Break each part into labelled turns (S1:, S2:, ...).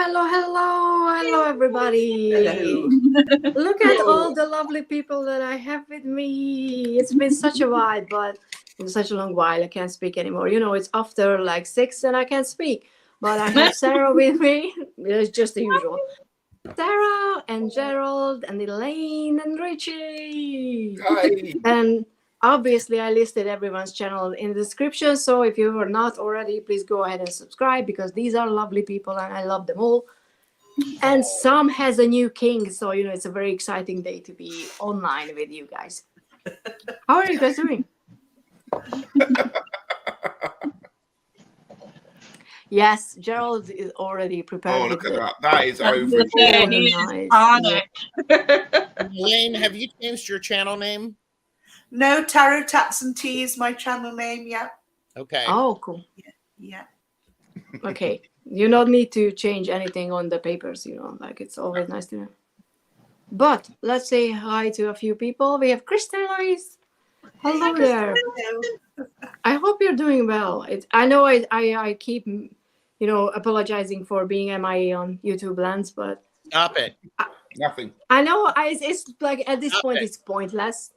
S1: Hello, everybody.
S2: Hello.
S1: Look at all the lovely people that I have with me. It's been such a while, but in such a long while, I can't speak anymore. You know, it's after like 6 and I can't speak. But I have Sarah with me. It's just the usual. Sarah and Gerald and Elaine and Richie.
S2: Hi.
S1: And obviously, I listed everyone's channel in the description. So if you are not already, please go ahead and subscribe because these are lovely people and I love them all. And some has a new king. So, you know, it's a very exciting day to be online with you guys. How are you guys doing? Yes, Gerald is already prepared.
S2: Oh, look at that. That is over.
S3: Yeah, he's
S1: Nice.
S3: on
S1: Yeah.
S3: it.
S4: Elaine, have you changed your channel name?
S5: No, Tarot Tats and Tea is my channel name. Yeah.
S4: Okay.
S1: Oh, cool.
S5: Yeah.
S1: Okay. You don't need to change anything on the papers, you know, like it's always nice to know. But let's say hi to a few people. We have Kristen Lois. Hello there. I hope you're doing well. I know I keep, you know, apologizing for being MIA on YouTube lands, but
S4: Stop it.
S2: Nothing.
S1: I know it's like at this
S4: Stop
S1: point
S4: it.
S1: it's pointless.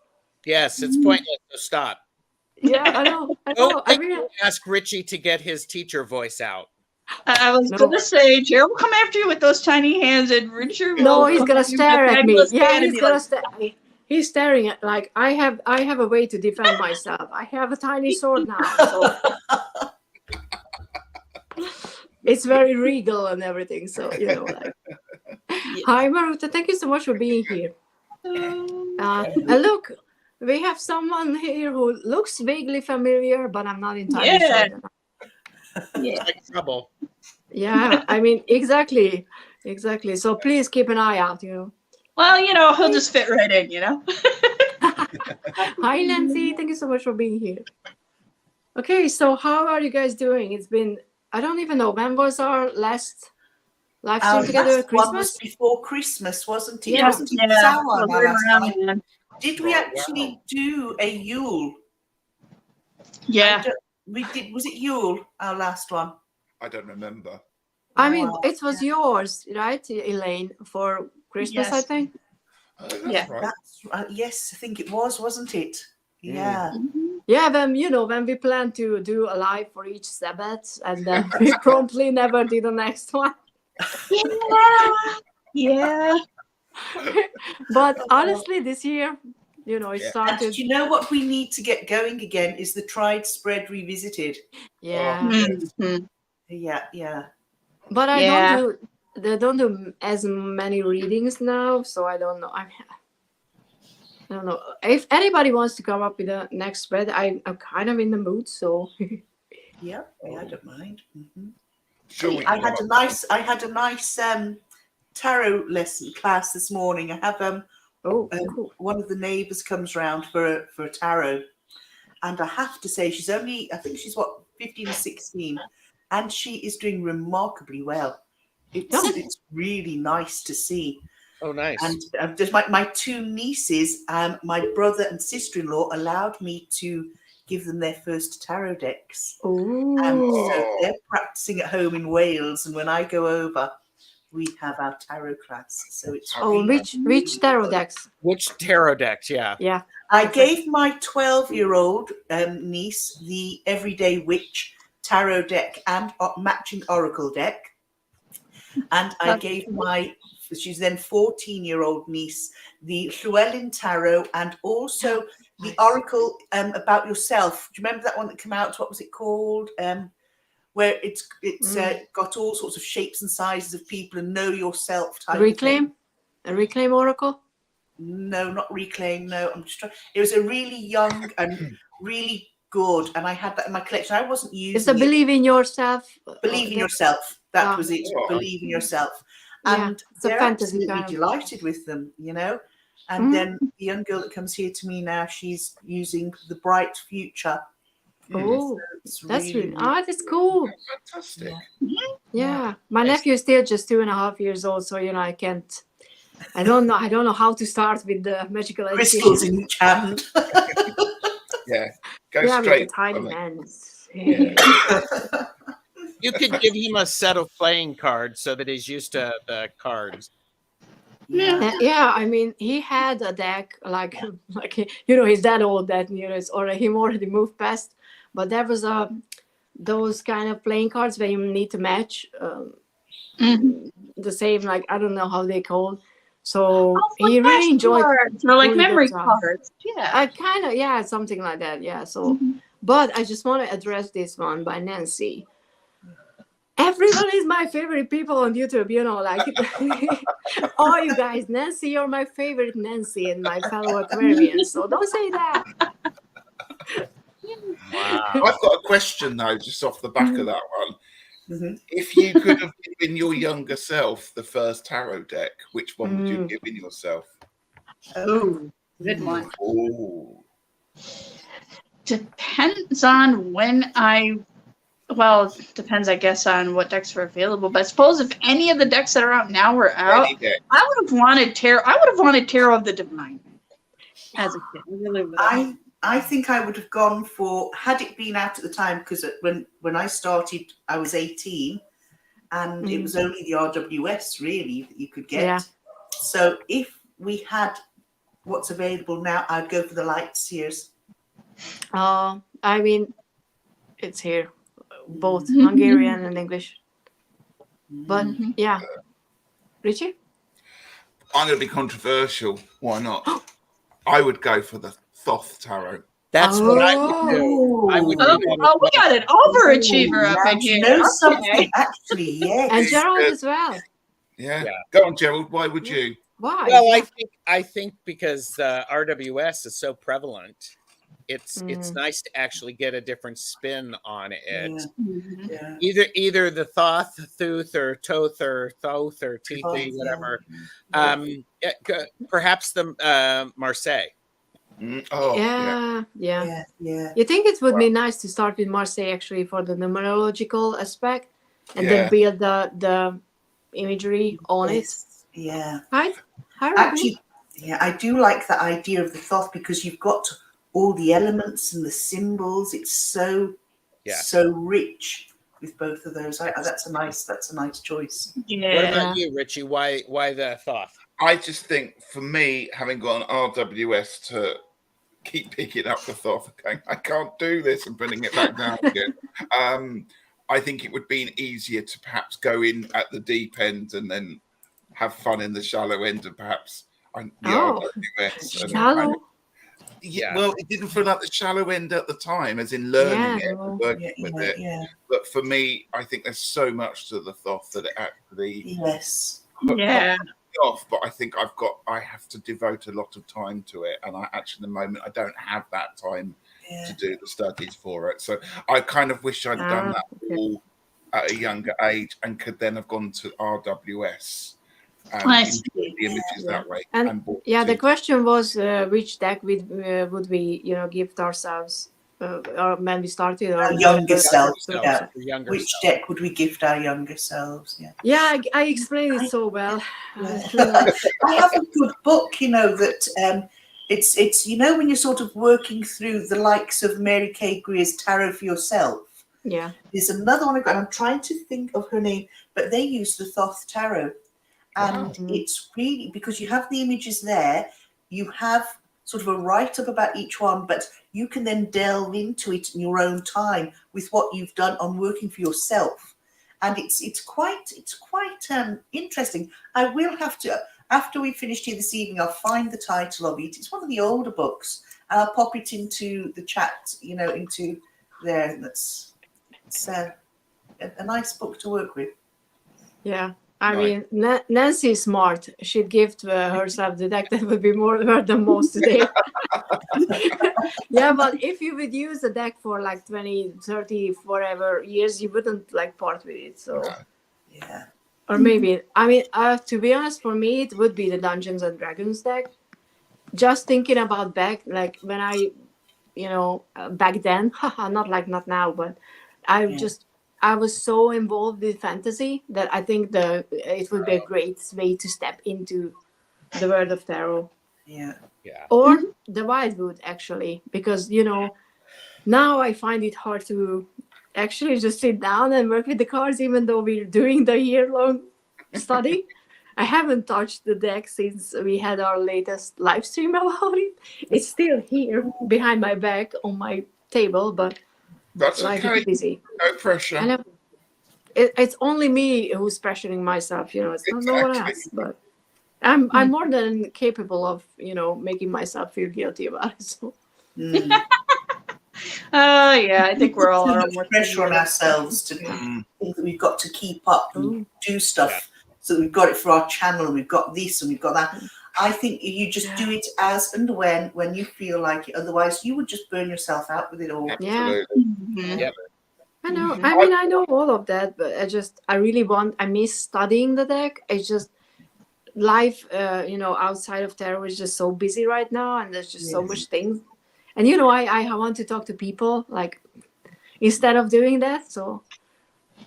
S4: Yes, it's pointless. So stop.
S1: Yeah, I know.
S4: Don't
S1: I
S4: make
S1: mean,
S4: me ask Richie to get his teacher voice out.
S3: I was
S1: No.
S3: going to say, Gerald will come after you with those tiny hands, and Richard
S1: no,
S3: will
S1: he's
S3: come
S1: gonna
S3: after you with
S1: stare
S3: that
S1: at me.
S3: fabulous
S1: Yeah,
S3: hand and
S1: he's
S3: be
S1: gonna
S3: like,
S1: stare. He's staring at like I have a way to defend myself. I have a tiny sword now, so it's very regal and everything. So you know, like. Hi, Maruta. Thank you so much for being here. And look, we have someone here who looks vaguely familiar, but I'm not entirely
S3: Yeah.
S1: sure.
S3: yeah.
S4: It's like trouble.
S1: Yeah, I mean, exactly. So please keep an eye out, you know.
S3: Well, you know, he'll just fit right in, you know.
S1: Hi, Nancy. Thank you so much for being here. Okay, so how are you guys doing? It's been, I don't even know, when was our last live stream
S5: Our
S1: together
S5: last
S1: at
S5: one was
S1: Christmas?
S5: before Christmas, wasn't it?
S1: Yeah.
S5: Wasn't it
S3: Yeah.
S5: Samhain
S3: So
S5: our
S3: we're
S5: last
S3: around,
S5: time?
S3: man.
S5: Did we
S2: Oh,
S5: actually
S2: wow.
S5: do a Yule?
S3: Yeah.
S5: We did. Was it Yule our last one?
S2: I don't remember.
S1: I mean,
S5: Wow.
S1: it was yours, right, Elaine, for Christmas, I
S3: Yes.
S1: think?
S2: Oh, that's
S3: Yeah.
S2: right.
S5: That's yes, I think it was, wasn't it? Yeah.
S1: Yeah, then, you know, when we planned to do a live for each Sabbath, and then we promptly never did the next one.
S3: Yeah.
S1: But honestly, this year, you know, it
S2: Yeah.
S5: And
S1: started.
S5: do you know what we need to get going again is the Tried Spread Revisited.
S1: Yeah.
S3: Mhm.
S5: Yeah.
S1: But I
S3: Yeah.
S1: don't do as many readings now, so I don't know. I don't know. If anybody wants to come up with the next spread, I'm kind of in the mood, so.
S5: Yeah, I don't mind.
S2: Sure, we
S5: I
S2: can
S5: had
S2: come
S5: a nice tarot lesson class this morning. I have
S1: Cool.
S5: one of the neighbours comes round for a tarot, and I have to say I think she's 15 or 16, and she is doing remarkably well. It's really nice to see.
S4: Oh, nice.
S5: And just my two nieces, my brother and sister-in-law allowed me to give them their first tarot decks.
S1: Ooh.
S5: So they're practicing at home in Wales, and when I go over, we have our tarot class. So it's
S1: Which tarot decks?
S4: Which tarot decks? Yeah.
S1: Yeah.
S5: I gave my 12-year-old niece the Everyday Witch tarot deck and matching oracle deck, and I gave she's then 14-year-old niece the Llewellyn tarot and also the oracle about yourself. Do you remember that one that came out? What was it called? Where it's got all sorts of shapes and sizes of people and know yourself type
S1: Reclaim?
S5: of thing.
S1: A Reclaim Oracle?
S5: No, not Reclaim. No, I'm just trying. It was a really young and really good, and I had that in my collection. I wasn't using
S1: It's a Believe in Yourself.
S5: Believe in yourself. That was it. Believe in yourself. And
S1: it's a
S5: they're
S1: fantasy
S5: absolutely
S1: kind of.
S5: delighted with them, you know. And then the young girl that comes here to me now, she's using the Bright Future.
S1: Oh,
S5: It's
S1: that's really that's cool.
S2: Fantastic.
S1: Yeah, my nephew is still just 2.5 years old, so you know I can't. I don't know how to start with the magical
S5: crystals
S1: education.
S5: in each hand.
S2: Yeah. Go
S1: Yeah, with
S2: straight.
S1: the tiny
S2: on it.
S1: hands.
S2: Yeah.
S4: You could give him a set of playing cards so that he's used to the cards.
S3: Yeah.
S1: Yeah, I mean, he had a deck like he's that old that it's already him already moved past. But there was those kind of playing cards where you need to match
S3: Mhm.
S1: the same, like I don't know how they called. So
S3: Oh,
S1: he really enjoyed
S3: flashcards, or like
S1: doing
S3: memory
S1: those,
S3: cards. Yeah.
S1: I kind of, yeah, something like that. Yeah. So, but I just want to address this one by Nancy. Everyone is my favorite people on YouTube, like all you guys. Nancy, you're my favorite Nancy and my fellow Aquarians. So don't say that.
S4: Wow.
S2: I've got a question though, just off the back of that one.
S5: Mhm.
S2: If you could have given your younger self the first tarot deck, which one would you have given yourself?
S3: Oh, good one.
S2: Oh,
S3: Depends on when well, it depends, I guess, on what decks were available. But I suppose if any of the decks that are out now were out,
S2: any deck.
S3: I would have wanted Tarot. I would have wanted Tarot of the Divine as a kid. I really would have.
S5: I think I would have gone for, had it been out at the time, because when I started, I was 18, and it was only the RWS really that you could get.
S1: Yeah.
S5: So if we had what's available now, I'd go for the light seers.
S1: I mean, it's here, both Hungarian and English. But yeah, Richie.
S2: I'm going to be controversial. Why not? I would go for the Thoth tarot.
S4: That's what I would do. I would do that.
S3: Oh, we got an overachiever up
S5: Now,
S3: in
S5: do you
S3: here.
S5: know
S3: Okay.
S5: something? Actually, yes.
S1: And Gerald as well.
S2: Yeah.
S4: Yeah.
S2: Go on, Gerald. Why would you?
S1: Why?
S4: Well, I think because RWS is so prevalent, it's nice to actually get a different spin on it.
S5: Yeah.
S4: Either the Thoth, Thuth, or Toth, or Thoth, or Teethy, whatever. Perhaps the Marseille.
S2: Oh, yeah.
S1: Yeah.
S5: Yeah.
S1: You think it would be nice to start with Marseille actually for the numerological aspect, and then build the imagery on it.
S5: Yeah.
S1: Right?
S5: Actually, yeah, I do like the idea of the Thoth because you've got all the elements and the symbols. It's so rich with both of those. That's a nice choice.
S3: Yeah.
S4: What about you, Richie? Why the Thoth?
S2: I just think for me, having got an RWS to keep picking up the Thoth, going, I can't do this, and putting it back down again. I think it would be easier to perhaps go in at the deep end and then have fun in the shallow end, and perhaps the RWS.
S1: Shallow.
S2: Yeah, well, it didn't feel like the shallow end at the time, as in learning it and working with it.
S5: Yeah.
S2: But for me, I think there's so much to the Thoth that it actually off. But I think I have to devote a lot of time to it, and at the moment I don't have that time to do the studies for it. So I kind of wish I'd done that all at a younger age and could then have gone to RWS. The images that way.
S1: And the question was which deck would we gift ourselves or when we started
S5: our younger selves. Which
S4: self.
S5: deck would we gift our younger selves?
S1: Yeah, I explained it so well.
S5: I have a good book, that it's when you're sort of working through the likes of Mary Kay Greer's Tarot for Yourself.
S1: Yeah,
S5: there's another one I've got. I'm trying to think of her name, but they use the Thoth Tarot. And it's really, because you have the images there, you have sort of a write-up about each one, but you can then delve into it in your own time with what you've done on working for yourself. And it's quite interesting. I will have to, after we finished here this evening, I'll find the title of it. It's one of the older books, and I'll pop it into the chat, into there. It's a nice book to work with.
S1: Yeah. I mean, Nancy is smart. She'd gift herself the deck that would be more worth than most today. Yeah, but if you would use the deck for like 20, 30, forever years, you wouldn't part with it. So,
S5: yeah.
S1: Or maybe, I mean, to be honest, for me, it would be the Dungeons and Dragons deck. Just thinking about back, like when I, back then, not now, but I was so involved with fantasy that I think it would be a great way to step into the world of tarot.
S5: Yeah.
S1: Or the Wildwood, actually, because now I find it hard to actually just sit down and work with the cards, even though we're doing the year-long study. I haven't touched the deck since we had our latest live stream about it. It's still here behind my back on my table, but
S2: That's
S1: life
S2: okay.
S1: is busy.
S2: No pressure.
S1: I know. It's only me who's pressuring myself, it's not no one
S2: Exactly.
S1: else. But I'm more than capable of, making myself feel guilty about it. So.
S5: Mm.
S3: Yeah, I think we're all
S5: Too
S3: our
S5: much
S3: own
S5: pressure on ourselves to
S2: Mm.
S5: think that we've got to keep up and do stuff.
S4: Yeah.
S5: So we've got it for our channel, and we've got this, and we've got that. I think you just do it as and when you feel like it. Otherwise, you would just burn yourself out with it all.
S2: Absolutely.
S3: Mhm.
S4: Yep.
S1: I know.
S3: Mhm.
S1: I mean, I know all of that, but I miss studying the deck. It's just life, outside of tarot is just so busy right now, and there's just so
S5: Yes.
S1: much things. And I want to talk to people like instead of doing that. So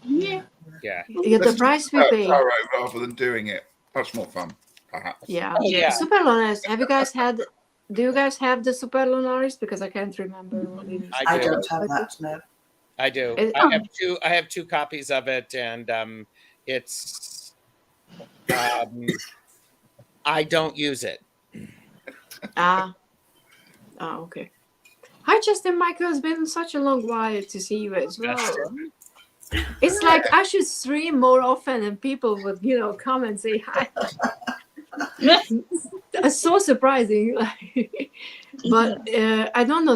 S3: Yeah.
S4: Yeah.
S1: the
S2: Let's
S1: price
S2: talk
S1: we
S2: about
S1: pay.
S2: tarot rather than doing it. That's more fun, perhaps.
S1: Yeah.
S4: Oh, yeah.
S1: Super Lunaris. Have you guys had? Do you guys have the Super Lunaris? Because I can't remember what it is.
S5: I
S4: do.
S5: don't have that, no.
S4: I do.
S1: It-
S4: I have two copies of it, and it's I don't use it.
S1: Okay. Hi, Justin Michael. It's been such a long while to see you as well. It's like I should stream more often, and people would, come and say hi. It's so surprising. But I don't know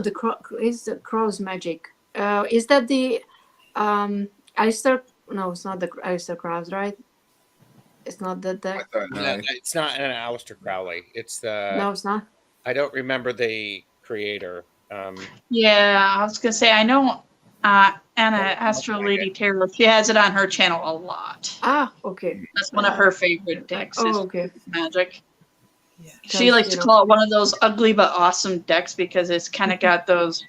S1: is the crow's magic. Is that the Alistair? No, it's not the Alistair Crow's, right? It's not that
S2: I
S1: deck.
S2: don't
S4: No,
S2: know.
S4: it's not an Aleister Crowley. It's the
S1: No, it's not.
S4: I don't remember the creator.
S3: Yeah, I was gonna say I know Anna Astro Lady Taylor. She has it on her channel a lot.
S1: Okay.
S3: That's one of her favorite decks.
S1: Oh,
S3: Is
S1: okay.
S3: Magic.
S5: Yeah.
S3: She likes to call it one of those ugly but awesome decks because it's kind of got those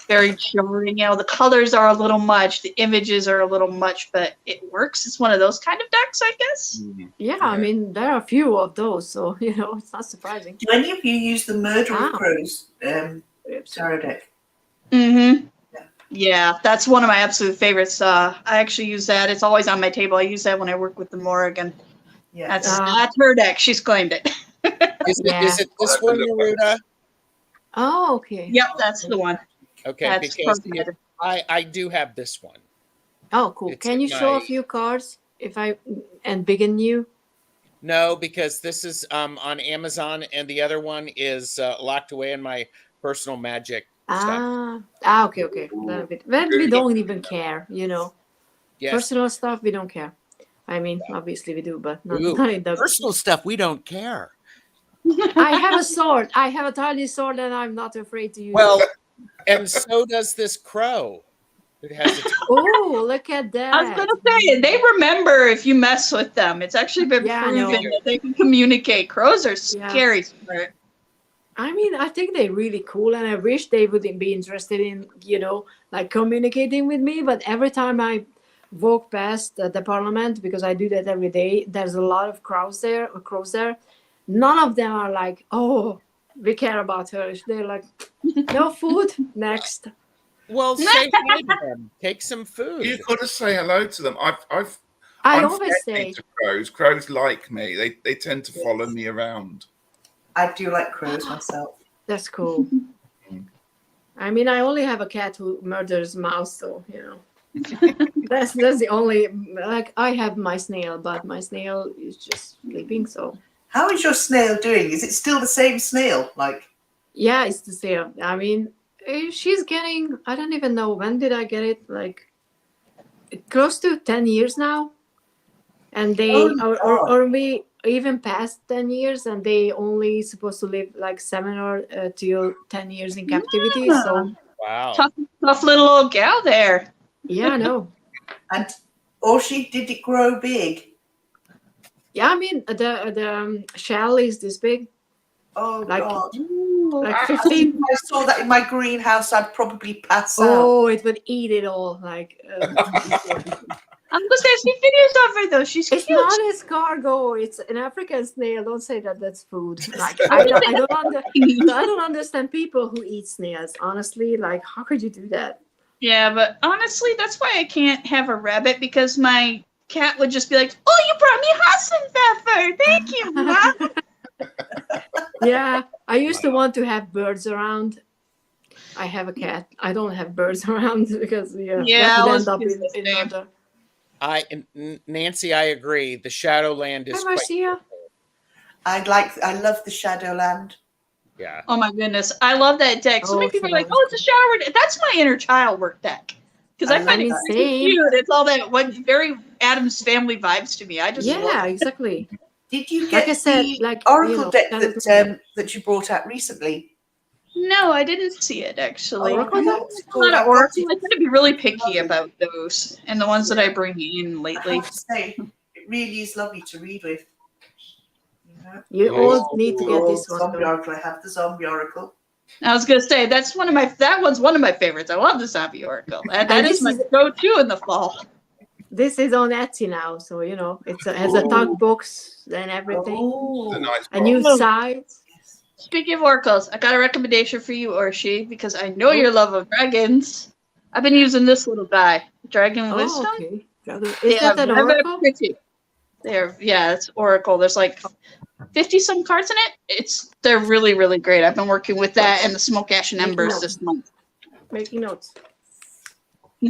S3: very jarring. The colors are a little much, the images are a little much, but it works. It's one of those kind of decks, I guess.
S1: Yeah, I mean there are a few of those, so it's not surprising.
S5: Do any of you use the Murder of Crows tarot deck?
S3: Mm-hmm. Yeah, that's one of my absolute favorites. I actually use that. It's always on my table. I use that when I work with the Morrigan.
S5: Yeah.
S3: That's her deck. She's claimed it.
S4: Is it this
S2: I'll
S4: one,
S2: have to look
S4: Neruda?
S1: Oh, okay.
S3: Yep, that's the one.
S4: Okay,
S3: That's
S4: because
S3: perfect.
S4: I do have this one.
S1: Oh, cool.
S4: It's
S1: Can
S4: in
S1: you show a
S4: my-
S1: few cards and begin you?
S4: No, because this is on Amazon, and the other one is locked away in my personal magic stuff.
S1: Okay. Then we don't even care,
S4: Yes,
S1: Personal stuff, we don't care. I mean, obviously we do, but not,
S4: Ooh,
S1: not in the.
S4: personal stuff we don't care.
S1: I have a sword. I have a tiny sword, and I'm not afraid to use
S4: Well,
S1: it.
S4: and so does this crow. It has a
S1: Oh, look at that!
S3: I was going to say, they remember if you mess with them. It's actually been
S1: Yeah, I know.
S3: proven that they can communicate. Crows are scary. Spirit.
S1: I mean, I think they're really cool, and I wish they would be interested in, like communicating with me. But every time I walk past the parliament, because I do that every day, there's a lot of crows there. None of them are like, oh, we care about her. They're like, no food, next.
S4: Well, say hi to them. Take some food.
S2: You've got to say hello to them.
S1: I
S2: I'm
S1: always
S2: friendly
S1: say,
S2: to crows. Crows like me. They tend to follow me around.
S5: I do like crows myself.
S1: that's cool. I mean, I only have a cat who murders mouse, so that's the only, like, I have my snail, but my snail is just sleeping. So
S5: How is your snail doing? Is it still the same snail?
S1: yeah, it's the same. I mean, she's getting, I don't even know, when did I get it? Like close to 10 years now. And they, or we even past 10 years, and they only supposed to live like 7 or till 10 years in captivity.
S3: Yeah.
S1: So
S4: Wow.
S3: Tough little old gal there.
S1: yeah, I know.
S5: And Orsi, did it grow big?
S1: Yeah, I mean, the shell is this big,
S5: Oh,
S1: Like-
S5: God.
S1: like
S5: I think
S1: 15.
S5: if I saw that in my greenhouse, I'd probably pass out.
S1: Oh, it would eat it all. Like
S3: I'm going to see videos of her, though. She's
S1: it's
S3: cute.
S1: not escargot. It's an African snail. Don't say that that's food. Like I don't understand people who eat snails. Honestly, like how could you do that?
S3: Yeah, but honestly, that's why I can't have a rabbit, because my cat would just be like, "Oh, you brought me Hassenpfeffer. Thank you, Mom."
S1: Yeah, I used to want to have birds around. I have a cat. I don't have birds around because
S3: Yeah,
S1: that
S3: I
S1: would
S3: was
S1: end up
S3: thinking the
S1: in
S3: same.
S1: murder.
S4: Nancy, I agree. The Shadowland
S1: Hi,
S4: is quite
S1: Marcia.
S5: I love the Shadowland.
S4: yeah.
S3: Oh my goodness, I love that deck. So many
S1: Oh,
S3: people are like,
S1: Shadowland's
S3: "Oh, it's a shower deck." That's my inner child work deck, because I
S5: I
S3: find
S5: love
S3: it
S5: that.
S3: really
S1: Same.
S3: cute. It's all that one very Adam's Family vibes to me. I just love
S1: Yeah,
S3: it.
S1: exactly.
S5: Did you
S1: Like
S5: get
S1: I said,
S5: the
S1: like
S5: Oracle deck
S1: Shadowland.
S5: that you brought out recently?
S3: No, I didn't see it actually.
S1: Oracle deck?
S5: what's it
S3: A
S5: called?
S3: lot of
S5: I've got
S3: Oracle.
S5: it.
S3: I tend to be really picky
S5: Lovely.
S3: about those and the ones that I bring in
S5: I
S3: lately.
S5: have to say, it really is lovely to read with. Yeah.
S1: You all need to get
S5: Oh,
S1: this one.
S5: Zombie
S1: Though.
S5: Oracle. I have the Zombie Oracle.
S3: I was gonna say that one's one of my favorites. I love the Zombie Oracle. That
S1: And
S3: is
S1: this
S3: my
S1: is-
S3: go-to in the fall.
S1: This is on Etsy now, so it has a tug box and everything.
S5: Oh,
S2: It's a nice
S1: A new
S2: box.
S1: side.
S5: yes.
S3: Speaking of oracles, I got a recommendation for you, Orsi, because I know your love of dragons. I've been using this little guy, Dragon Wisdom.
S1: Oh, okay. Dragon.
S3: They
S1: Is that
S3: have
S1: an
S3: very
S1: oracle?
S3: pretty. It's Oracle. There's like 50 some cards in it. They're really, really great. I've been working with that and the Smoke Ash and Embers this month.
S1: Making notes.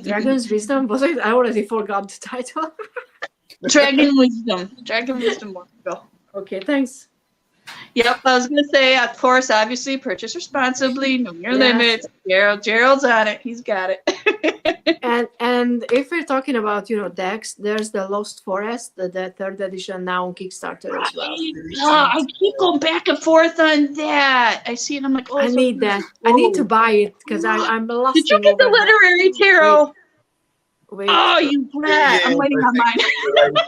S1: Dragon's Wisdom? Was it? I already forgot the title.
S3: Dragon Wisdom. Dragon Wisdom Oracle.
S1: Okay, thanks.
S3: Yep, I was gonna say, of course, obviously, purchase responsibly, know your
S1: Yes.
S3: limits. Gerald's on it. He's got it.
S1: And if we're talking about decks, there's the Lost Forest, the third edition now on Kickstarter as well.
S3: I keep going back and forth on that. I see it. I'm like, oh,
S1: I
S3: so
S1: need
S3: good.
S1: that. I need to buy it because I'm lusting
S3: Did you get the
S1: over that.
S3: literary tarot?
S1: Wait.
S3: Oh, you brat! I'm waiting on mine.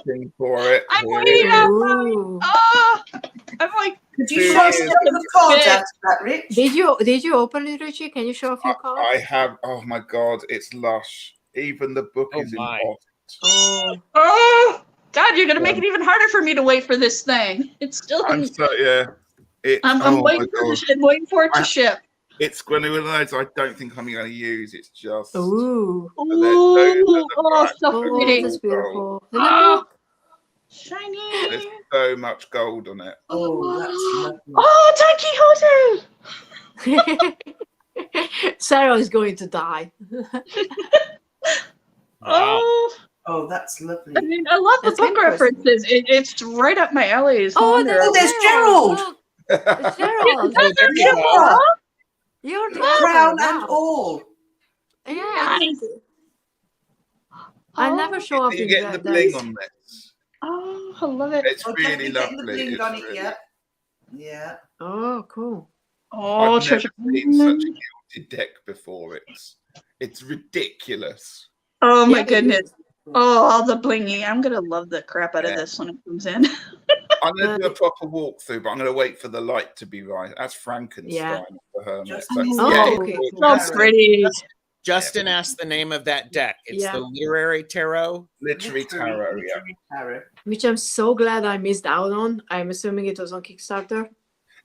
S2: Waiting for it.
S3: I'm
S2: Here
S3: waiting
S2: it is.
S3: on mine.
S1: Ooh.
S3: Oh, I'm like,
S5: Could you
S2: Here
S5: show
S2: it
S5: us
S2: is.
S5: a couple of cards out of that, Rich?
S1: Did you open it, Richie? Can you show a few cards?
S2: I have. Oh my god, it's lush. Even the book
S4: Oh
S2: is
S4: my.
S2: embossed.
S3: oh, God, you're gonna make it even harder for me to wait for this thing. It's still.
S2: I'm so yeah.
S3: I'm
S2: oh
S3: waiting
S2: my
S3: for
S2: god,
S3: I'm waiting for it to ship.
S2: it's one of those I don't think I'm going to use. It's just.
S1: Ooh.
S2: those
S3: Ooh,
S2: are the
S3: so
S1: Oh,
S3: pretty.
S1: that's beautiful. Isn't
S3: Oh,
S2: There's
S3: shiny.
S2: so much gold on it.
S5: Oh, that's lovely.
S3: Oh, Don Quixote.
S1: Sarah is going to die.
S4: Wow.
S3: Oh,
S5: Oh, that's lovely.
S3: I mean, I love the
S1: That's
S3: book
S1: interesting.
S3: references. It's right up my alley. It's
S1: Oh,
S3: wonderful.
S5: there's Gerald.
S1: Look, Gerald.
S4: Oh, there you go.
S5: Yeah.
S1: You're the
S5: Crown
S1: other,
S5: and
S1: wow.
S5: all.
S1: Yeah,
S3: Nice.
S1: exactly. I never show up
S2: You
S1: in
S2: get the
S1: that.
S2: bling on this.
S3: Oh, I love it.
S2: It's
S5: Oh,
S2: really
S5: definitely getting the
S2: lovely.
S5: bling
S2: It's
S5: on it,
S2: really-
S5: yeah. Yeah.
S1: Oh, cool.
S3: Oh,
S2: I've
S3: treasure.
S2: never seen such a gilded deck before. It's ridiculous.
S3: Oh my
S1: Yeah, it
S3: goodness.
S1: is.
S3: Oh, all the blingy. I'm gonna love the crap out of
S2: Yeah.
S3: this when it comes in.
S2: I'm going to do a proper walkthrough, but I'm going to wait for the light to be right. That's Frankenstein
S1: Yeah.
S2: for Hermit.
S5: Just
S2: But
S5: oh,
S2: yeah,
S1: okay.
S2: it's
S3: So
S2: gorgeous.
S3: pretty.
S4: Justin asked the name of that deck. It's
S1: Yeah.
S4: the Literary Tarot.
S2: Literary tarot, yeah.
S5: Literary tarot.
S1: Which I'm so glad I missed out on. I'm assuming it was on Kickstarter.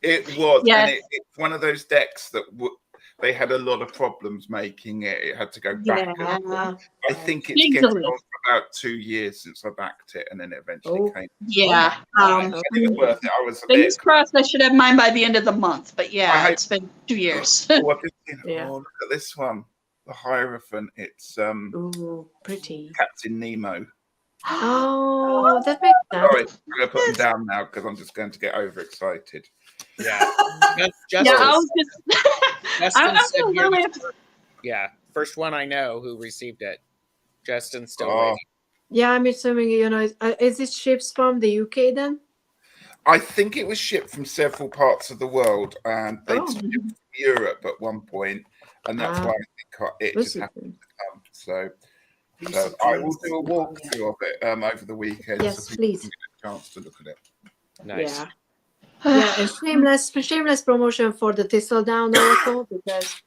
S2: It was,
S3: Yes.
S2: and it's one of those decks that they had a lot of problems making it. It had to go back.
S3: Yeah.
S2: I think it's getting
S3: Easily.
S2: on for about 2 years since I backed it, and then it eventually
S1: Oh.
S2: came.
S3: Yeah.
S2: And it was worth it. I was a
S3: Fingers
S2: bit.
S3: crossed I should have mine by the end of the month. But
S2: I
S3: yeah,
S2: hope-
S3: it's been 2 years.
S2: Oh, I've just seen,
S1: Yeah.
S2: oh, look at this one, the Hierophant. It's
S1: Ooh, pretty.
S2: Captain Nemo.
S1: Oh, that makes sense.
S2: Sorry, I'm going to put them down now because I'm just going to get overexcited.
S4: Yeah.
S3: Yeah,
S4: Justin,
S3: I was just.
S4: Justin
S3: I'm
S4: said
S3: still
S4: you're
S3: really.
S4: the- yeah, first one I know who received it. Justin's still
S2: Oh.
S4: waiting.
S1: Yeah, I'm assuming, is it ships from the UK then?
S2: I think it was shipped from several parts of the world, and they
S1: Oh.
S2: shipped from Europe at one point, and that's
S1: Ah.
S2: why I think it
S1: This
S2: just
S1: is
S2: happened to come. So
S5: Beautiful
S2: I will
S5: dreams.
S2: do a walkthrough of it over the weekend.
S1: Yes,
S2: so people
S1: please.
S2: can get a chance to look at it.
S4: Nice.
S1: Yeah. Yeah, and shameless promotion for the Thistledown Oracle because,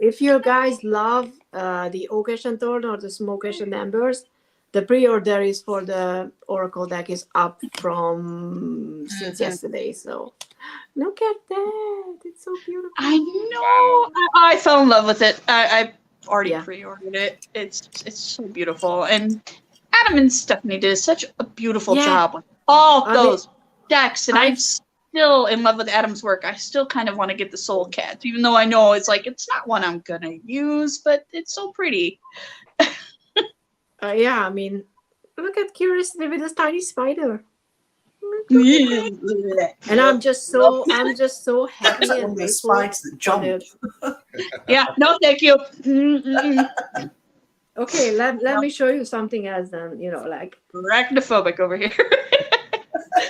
S1: if you guys love the Oak Ash and Thorn or the Smoke Ash and Embers, the pre-order is for the Oracle deck is up from since yesterday. So look at that. It's so beautiful.
S3: I know. I fell in love with it. I already
S1: Yeah.
S3: pre-ordered it. It's so beautiful, and Adam and Stephanie did such a beautiful
S1: Yeah.
S3: job with all
S1: I mean,
S3: those decks, and I'm
S1: I've-
S3: still in love with Adam's work. I still kind of want to get the Soul Cat, even though I know it's like it's not one I'm gonna use, but it's so pretty.
S1: yeah, I mean, look at Curiosity with this tiny spider. And I'm just so happy
S5: That's like one
S1: and
S5: of those
S1: grateful
S5: spikes that
S1: for
S5: jump.
S1: the.
S3: Yeah, no, thank you. Mm-mm.
S1: Okay, let me show you something else then, you know, like
S3: Arachnophobic over here.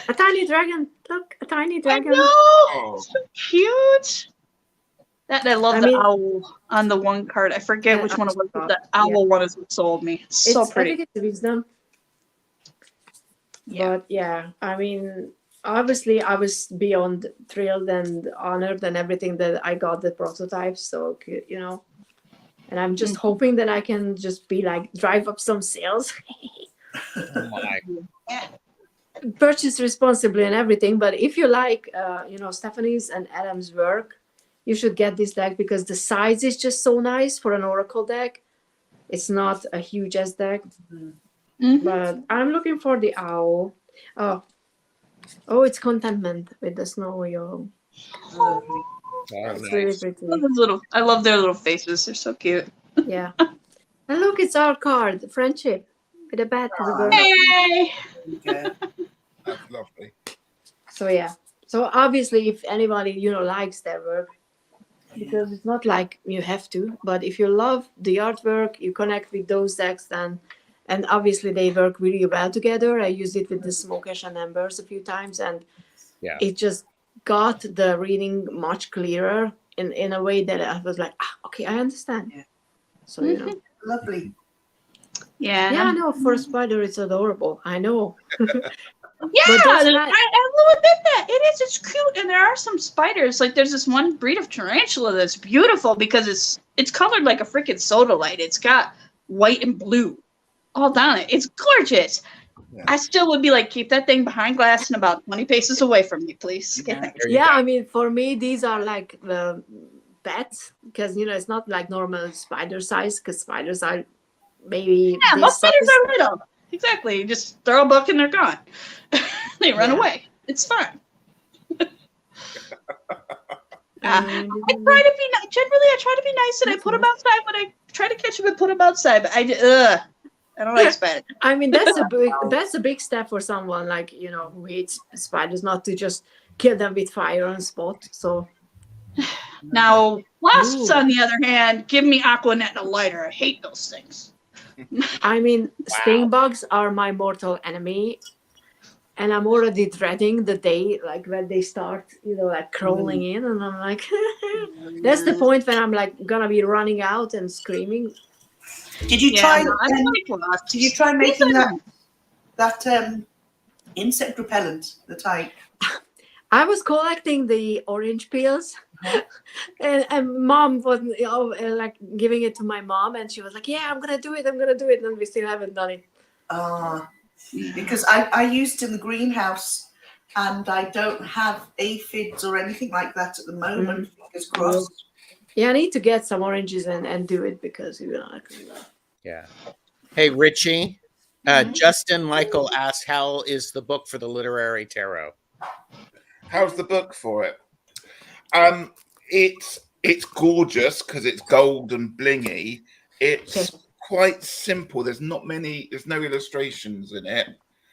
S1: a tiny dragon. Look, a tiny
S3: I
S1: dragon.
S3: know,
S2: Oh,
S3: so cute. That I love
S1: I
S3: the
S1: mean-
S3: owl on the one card. I forget
S1: Yeah,
S3: which one it was, but the
S1: yeah.
S3: owl one is what sold me. It's so
S1: I
S3: pretty.
S1: think it's wisdom.
S3: Yeah.
S1: But yeah, I mean, obviously I was beyond thrilled and honored and everything that I got the prototype. So, you know, and I'm just hoping that I can just be like, drive up some sales,
S4: Oh my.
S1: purchase responsibly and everything. But if you like, you know, Stephanie's and Adam's work, you should get this deck because the size is just so nice for an Oracle deck. It's not a huge ass deck.
S3: Mhm.
S1: But I'm looking for the owl. Oh, it's contentment with the snow, yo.
S5: Lovely.
S4: Oh,
S1: It's
S4: nice.
S1: really pretty.
S3: I love their little faces. They're so cute.
S1: Yeah. And look, it's our card, friendship, with a bat and a bird.
S3: Hey!
S5: Okay.
S2: that's lovely.
S1: So yeah. So obviously, if anybody likes their work, because it's not like you have to, but if you love the artwork, you connect with those decks, then, and obviously they work really well together. I used it with the Smoke Ash and Embers a few times, and
S4: Yeah.
S1: it just got the reading much clearer in a way that I was like, okay, I understand.
S5: Yeah.
S1: So you know.
S5: Lovely.
S3: Yeah.
S1: Yeah, I know. For a spider, it's adorable. I know.
S3: Yeah,
S1: But that's
S3: I
S1: not-
S3: will admit that. It is. It's cute. And there are some spiders. Like there's this one breed of tarantula that's beautiful because it's colored like a freaking soda light. It's got white and blue all down it. It's gorgeous.
S2: Yeah.
S3: I still would be like, keep that thing behind glass and about 20 paces away from me, please.
S5: Yeah.
S4: There you
S1: Yeah,
S4: go.
S1: I mean, for me, these are like the bats because it's not like normal spider size because spiders are maybe
S3: Yeah,
S1: this
S3: most spiders
S1: size.
S3: are little. Exactly. You just throw a book and they're gone. They run
S1: Yeah.
S3: away. It's fun.
S1: And-
S3: I try to be nice. Generally, I try to be nice and I put them outside when I try to catch them and put them outside. But I don't like spiders.
S1: I mean, that's a big step for someone like who hates spiders, not to just kill them with fire on spot. So
S3: Now, wasps,
S1: Ooh.
S3: on the other hand, give me Aquanet and a lighter. I hate those things.
S1: I mean, sting bugs are my mortal enemy, and I'm already dreading the day like when they start, like crawling in, and I'm like, that's the point when I'm like gonna be running out and screaming.
S5: Did you try?
S3: no, I don't like wasps.
S5: Did you try
S3: These
S5: making
S3: are
S5: that insect repellent? The type.
S1: I was collecting the orange peels, and mom was like giving it to my mom, and she was like, "Yeah, I'm gonna do it, and we still haven't done it."
S5: Because I used in the greenhouse, and I don't have aphids or anything like that at the moment. Fingers crossed.
S1: Yeah, I need to get some oranges and do it because
S4: Yeah. Hey, Richie. Justin Michael asked, how is the book for the literary tarot?
S2: How's the book for it? It's gorgeous because it's gold and blingy. It's quite simple. There's no illustrations in it,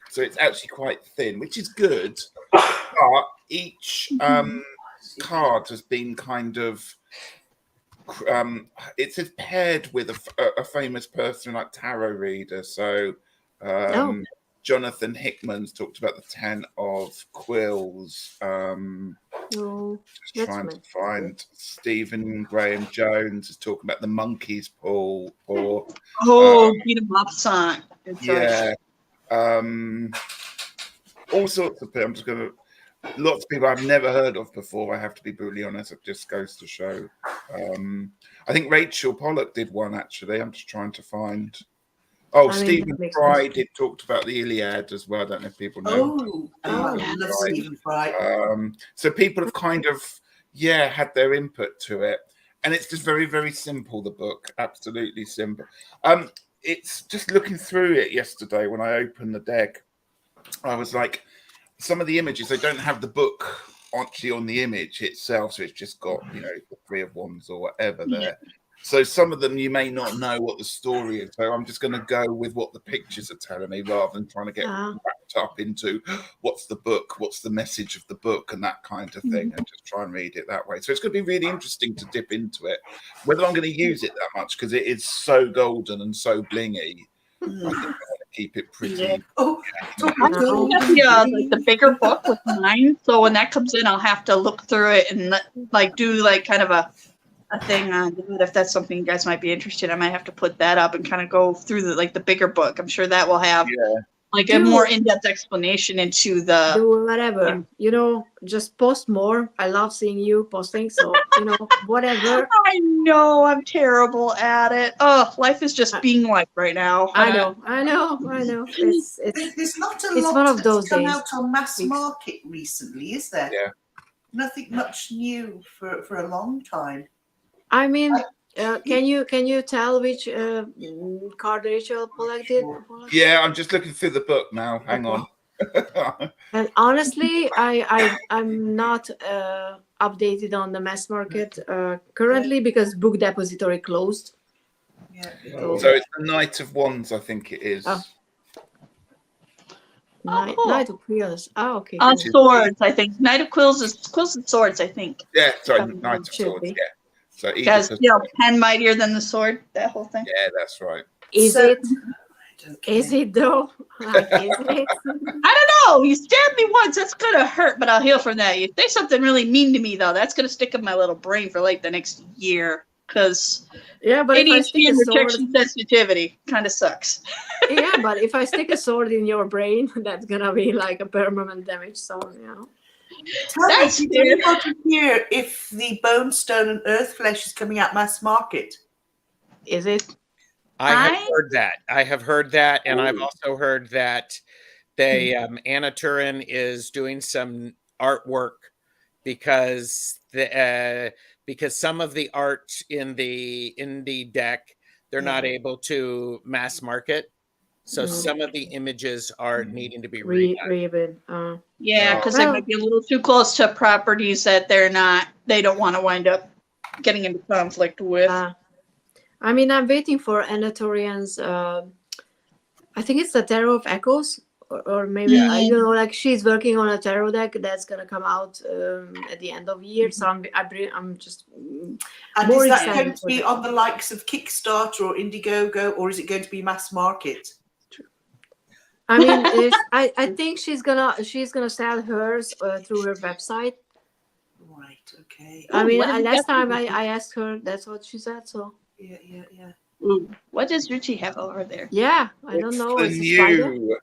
S2: so it's actually quite thin, which is good. But each card has been kind of it says paired with a famous person like tarot reader. So Jonathan Hickman's talked about the 10 of Quills. Just trying to find Stephen Graham Jones is talking about the Monkey's Paw, or
S3: beat 'em up song.
S2: all sorts of people. I'm just gonna lots of people I've never heard of before. I have to be brutally honest. It just goes to show. I think Rachel Pollock did one actually. I'm just trying to find. Stephen Fry talked about the Iliad as well. I don't know if people know.
S5: I love Stephen Fry.
S2: So people have kind of had their input to it, and it's just very, very simple. The book, absolutely simple. It's just looking through it yesterday when I opened the deck. I was like, some of the images, they don't have the book actually on the image itself, so it's just got, you know, the Three of Wands or whatever there. So some of them you may not know what the story is. So I'm just going to go with what the pictures are telling me rather than trying to get wrapped up into what's the book, what's the message of the book and that kind of thing, and just try and read it that way. So it's going to be really interesting to dip into it. Whether I'm going to use it that much, because it is so golden and so blingy, I think I want to keep it pretty.
S3: Yeah.
S5: Oh,
S3: I'm looking at the bigger book with mine, so when that comes in, I'll have to look through it and like do like kind of a thing on it. If that's something you guys might be interested in, I might have to put that up and kind of go through the bigger book. I'm sure that will have like a more in-depth explanation into the
S1: do whatever, you know, just post more. I love seeing you posting, so you know, whatever.
S3: I know I'm terrible at it. Oh, life is just being life right now.
S1: I know. It's
S5: There's not a
S1: it's
S5: lot
S1: one of
S5: that's
S1: those
S5: come
S1: days.
S5: out on mass
S1: Weeks.
S5: market recently, is there?
S2: Yeah.
S5: Nothing much new for a long time.
S1: I mean, can you tell which card Rachel collected?
S2: Yeah, I'm just looking through the book now. Hang on.
S1: And honestly, I'm not updated on the mass market currently because Book Depository closed.
S5: Yeah.
S2: So it's the Knight of Wands, I think it is.
S1: Oh.
S3: cool.
S1: Knight of Quills. Oh, okay.
S3: On
S1: cool.
S3: swords, I think. Knight of Quills is Quills and Swords, I think.
S2: Yeah, sorry, Knight of
S1: should
S2: Swords.
S1: be.
S2: Yeah. So
S3: Because pen mightier than the sword, that whole thing.
S2: yeah, that's right.
S1: Is
S5: So-
S1: it? Is it though? Like, is it?
S3: I don't know. You stabbed me once. That's gonna hurt, but I'll heal from that. You say something really mean to me though. That's gonna stick in my little brain for like the next year. Because
S1: Yeah, but if I
S3: ADHD
S1: stick a
S3: and
S1: sword,
S3: rejection sensitivity kind of sucks.
S1: yeah, but if I stick a sword in your brain, that's gonna be like a permanent damage. So you know.
S5: Tell me,
S3: That's
S5: did
S3: fair.
S5: anybody hear if the Bone Stone and Earth Flesh is coming out mass market?
S1: Is it?
S4: I have
S3: I-
S4: heard that. I have heard that, and I've also heard that they Anna Turin is doing some artwork because some of the art in the indie deck they're not able to mass market, so some of the images are needing to be redone.
S1: Reven.
S3: Yeah, because they might be a little too close to properties that they don't want to wind up getting into conflict with.
S1: I mean, I'm waiting for Anatorian's. I think it's the Tarot of Echoes, or maybe I don't know. Like she's working on a tarot deck that's gonna come out at the end of the year. So I'm just
S5: And
S1: more
S5: is that
S1: excited
S5: going to
S1: for
S5: be
S1: that.
S5: on the likes of Kickstarter or Indiegogo, or is it going to be mass market?
S1: I mean, I think she's gonna sell hers through her website.
S5: Right. Okay.
S1: I mean,
S3: what is
S1: last
S3: that?
S1: time I asked her, that's what she said. So
S5: Yeah.
S3: Ooh, what does Richie have over there?
S1: yeah, I don't know.
S2: The
S1: It's a spider.
S2: new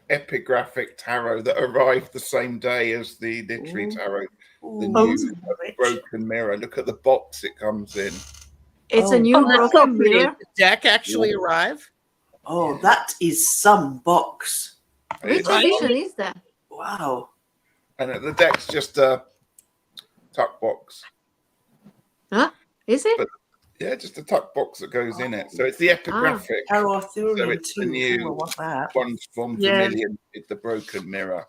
S2: epigraphic tarot that arrived the same day as the literary tarot. The new broken mirror. Look at the box it comes in.
S1: It's a new
S3: that's so
S1: broken
S3: pretty.
S1: mirror.
S4: Did the deck actually arrive?
S5: Oh, that is some box.
S1: Which
S2: It's
S1: edition is that?
S5: Wow.
S2: And the deck's just a tuck box.
S1: Huh? Is it?
S2: But- Yeah, just a tuck box that goes in it. So it's the epigraphic.
S5: Tarot Arthurian
S2: So it's the
S5: too.
S2: new
S5: I want that.
S2: One's from
S3: Yeah.
S2: Vermilion with the broken mirror.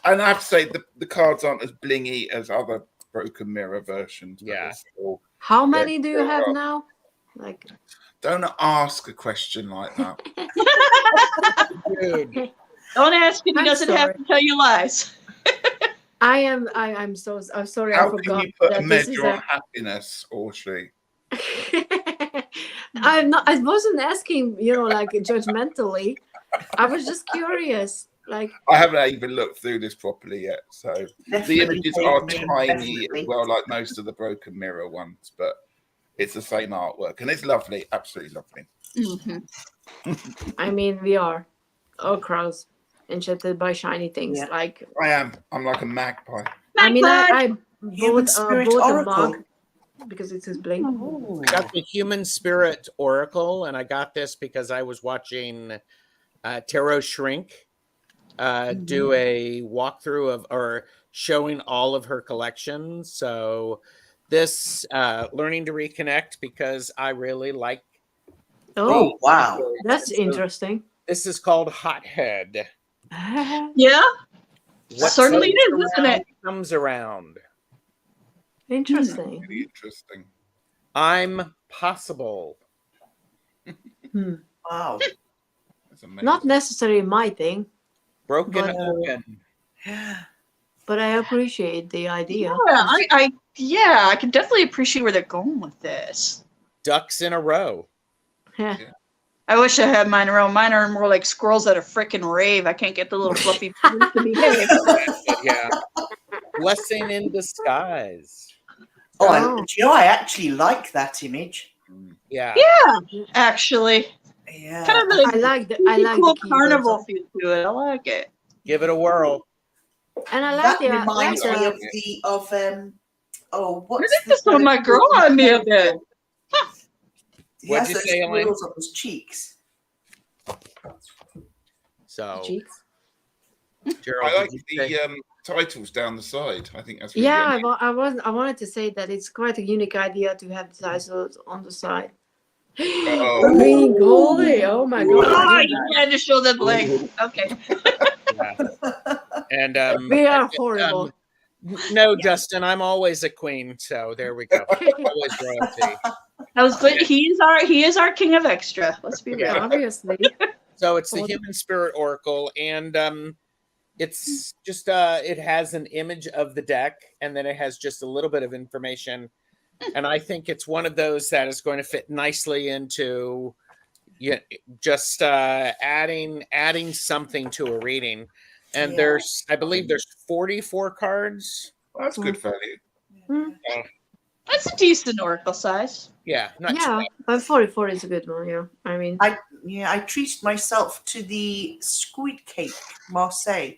S2: And I have to say, the cards aren't as blingy as other broken mirror versions. But
S4: Yeah.
S2: they're still-
S1: How many do you
S2: still
S1: have
S2: up.
S1: now? Like
S2: Don't ask a question like that.
S4: Dude,
S3: Don't ask him. He
S1: I'm
S3: doesn't have
S1: sorry.
S3: to tell you lies.
S1: I'm sorry.
S2: How
S1: I
S2: can
S1: forgot
S2: you put a
S1: that this is
S2: measure on happiness, Orsi?
S1: I wasn't asking, like judgmentally. I was just curious. Like
S2: I haven't even looked through this properly yet. So the
S5: Definitely
S2: images
S5: take
S2: are
S5: me,
S2: tiny
S5: definitely.
S2: as well, like most of the broken mirror ones, but it's the same artwork and it's lovely, absolutely lovely.
S3: Mm-hmm.
S1: I mean, we are all crows enchanted by shiny things.
S5: Yeah.
S1: Like
S2: I'm like a magpie.
S1: I mean, I
S5: Human
S1: bought
S5: Spirit
S1: a
S5: Oracle.
S1: mug because it's his bling.
S5: Ooh.
S4: got the Human Spirit Oracle, and I got this because I was watching Tarot Shrink do a walkthrough or showing all of her collections. So this Learning to Reconnect because I really like.
S5: Oh, wow.
S1: That's interesting.
S4: This is called Hothead.
S3: Yeah,
S4: What
S3: certainly
S4: comes
S3: is, isn't
S4: around
S3: it?
S4: comes around.
S1: Interesting.
S2: Really interesting.
S4: I'm possible.
S1: Hmm.
S5: Wow.
S2: That's amazing.
S1: Not necessarily my thing,
S4: Broken
S1: But-
S4: open.
S1: but I appreciate the idea.
S3: Yeah, I can definitely appreciate where they're going with this.
S4: Ducks in a row.
S1: Yeah.
S3: I wish I had mine around. Mine are more like squirrels at a frickin' rave. I can't get the little fluffy feathers to behave.
S4: But yeah. Blessing in disguise.
S5: Oh,
S1: Oh.
S5: do you know, I actually like that image.
S4: Yeah.
S3: Actually,
S5: Yeah.
S3: kind of
S1: I like the
S3: cool
S1: keywords.
S3: carnival feel to it. I like it.
S4: Give it a whirl.
S1: And I
S5: That
S1: like the
S5: reminds me
S1: like
S5: of
S3: I
S5: what's
S3: think this one might grow on me a bit.
S5: He
S4: What'd
S5: has
S4: you
S5: those
S4: say, Elaine?
S5: squirrels on his cheeks.
S4: So,
S1: cheeks.
S4: Gerald,
S2: I like
S4: did you say-
S2: the titles down the side. I think that's really
S1: Yeah,
S2: amazing.
S1: I wanted to say that it's quite a unique idea to have the titles on the side.
S2: Oh.
S1: Green Goldie, oh my god.
S3: Oh, you had to show that leg. Okay.
S4: yeah. And
S1: We are horrible.
S4: no, Justin, I'm always a queen. So there we go. Always royalty.
S3: That was good. He is our king of extra. Let's be real.
S4: Yeah.
S1: Obviously.
S4: So it's the Human Spirit Oracle, and it's just it has an image of the deck, and then it has just a little bit of information. And I think it's one of those that is going to fit nicely into just adding something to a reading. And
S5: Yeah.
S4: I believe there's 44 cards.
S2: Well, that's good value.
S1: Hmm.
S3: That's a decent oracle size.
S4: Yeah, not
S1: Yeah, but 44 is a good one, yeah. I mean,
S5: I treated myself to the squid cake Marseille.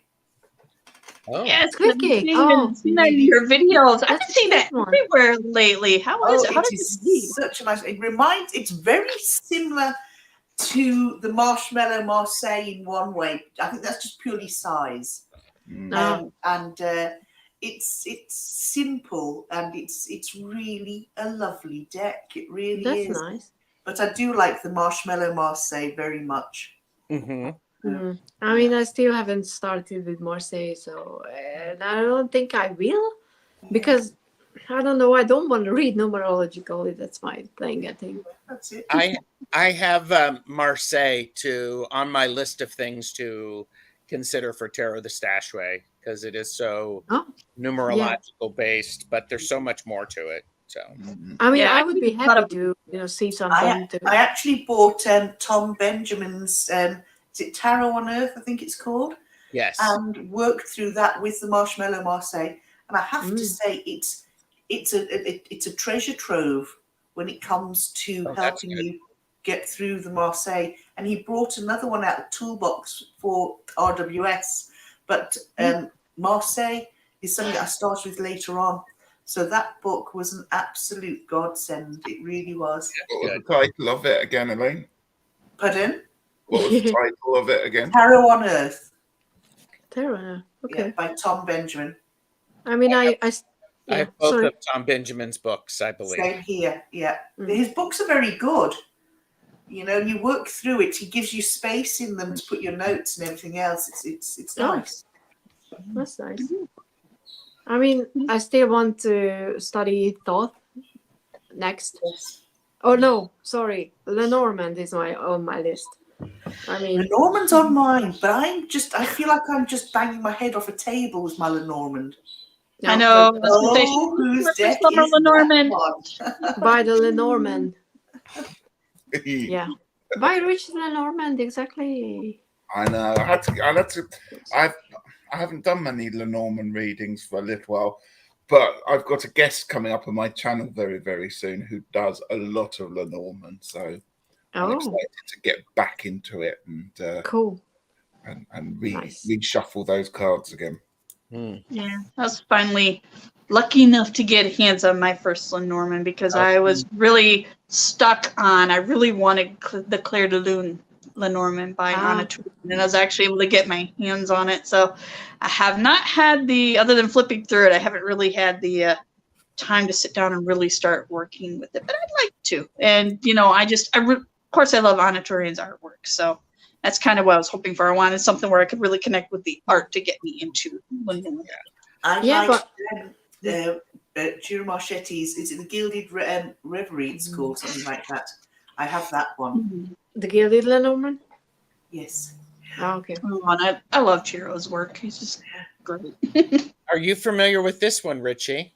S4: Oh,
S3: Yes,
S1: Squid
S3: I've been
S1: Cake.
S3: seeing
S1: Oh.
S3: it, seen that in your videos. I've
S1: That's
S3: been seeing
S1: a
S3: that
S1: good one.
S3: everywhere lately. How is it? How
S5: it
S3: does it read?
S5: is such a nice. It's very similar to the Marshmallow Marseille in one way. I think that's just purely size.
S2: Mm.
S5: And it's simple and it's really a lovely deck. It really
S1: that's
S5: is.
S1: nice.
S5: But I do like the Marshmallow Marseille very much.
S4: mm-hmm.
S1: Mm. I mean, I still haven't started with Marseille, so I don't think I will because I don't know. I don't want to read numerologically. That's my thing, I think.
S5: That's it.
S4: I have Marseille on my list of things to consider for Tarot the Stashway because it is so numerological based, but there's so much more to it. So
S1: I mean,
S3: Yeah,
S1: I would be happy to see something.
S5: I actually bought Tom Benjamin's is it Tarot on Earth, I think it's called,
S4: yes,
S5: and worked through that with the Marshmallow Marseille. And I have to say, it's a treasure trove when it comes to helping you get through the Marseille. And he brought another one out, the toolbox for RWS, but Marseille is something that I started with later on. So that book was an absolute godsend. It really was.
S2: What was the title of it again, Elaine?
S5: Pardon?
S2: What was the title of it again?
S5: Tarot on Earth.
S1: Tarot, okay.
S5: Yeah, by Tom Benjamin.
S1: I mean, I
S4: have both of Tom Benjamin's books, I believe.
S5: Same here, yeah.
S1: Mm.
S5: His books are very good. You know, you work through it. He gives you space in them to put your notes and everything else. It's nice.
S1: That's nice. I mean, I still want to study Thoth next.
S5: Yes.
S1: Oh no, sorry, Lenormand is on my list. I mean,
S5: Lenormand's on mine, but I feel like I'm just banging my head off a table with my Lenormand.
S3: I know.
S1: but-
S5: Oh, whose deck is
S3: Lenormand.
S5: that one?
S1: by the Lenormand. Yeah, by Richard Lenormand, exactly.
S2: I know. I haven't done many Lenormand readings for a little while, but I've got a guest coming up on my channel very, very soon who does a lot of Lenormand. So I'm
S1: Oh,
S2: excited to get back into it and
S1: cool. Nice.
S2: reshuffle those cards again.
S3: Yeah, I was finally lucky enough to get hands on my first Lenormand because I was really stuck on. I really wanted the Claire de Lune Lenormand by Anna Turin, and I was actually able to get my hands on it. So I have not had other than flipping through it, I haven't really had the time to sit down and really start working with it, but I'd like to. And of course I love Anna Turian's artwork, so that's kind of what I was hoping for. I wanted something where I could really connect with the art to get me into.
S5: I like Ciro Marchetti's, is it the Gilded Reverie it's called, something like that. I have that one.
S1: The Gilded Lenormand?
S5: Yes.
S1: Oh, okay.
S3: Oh, I love Chiro's work. He's just great.
S4: Are you familiar with this one, Richie?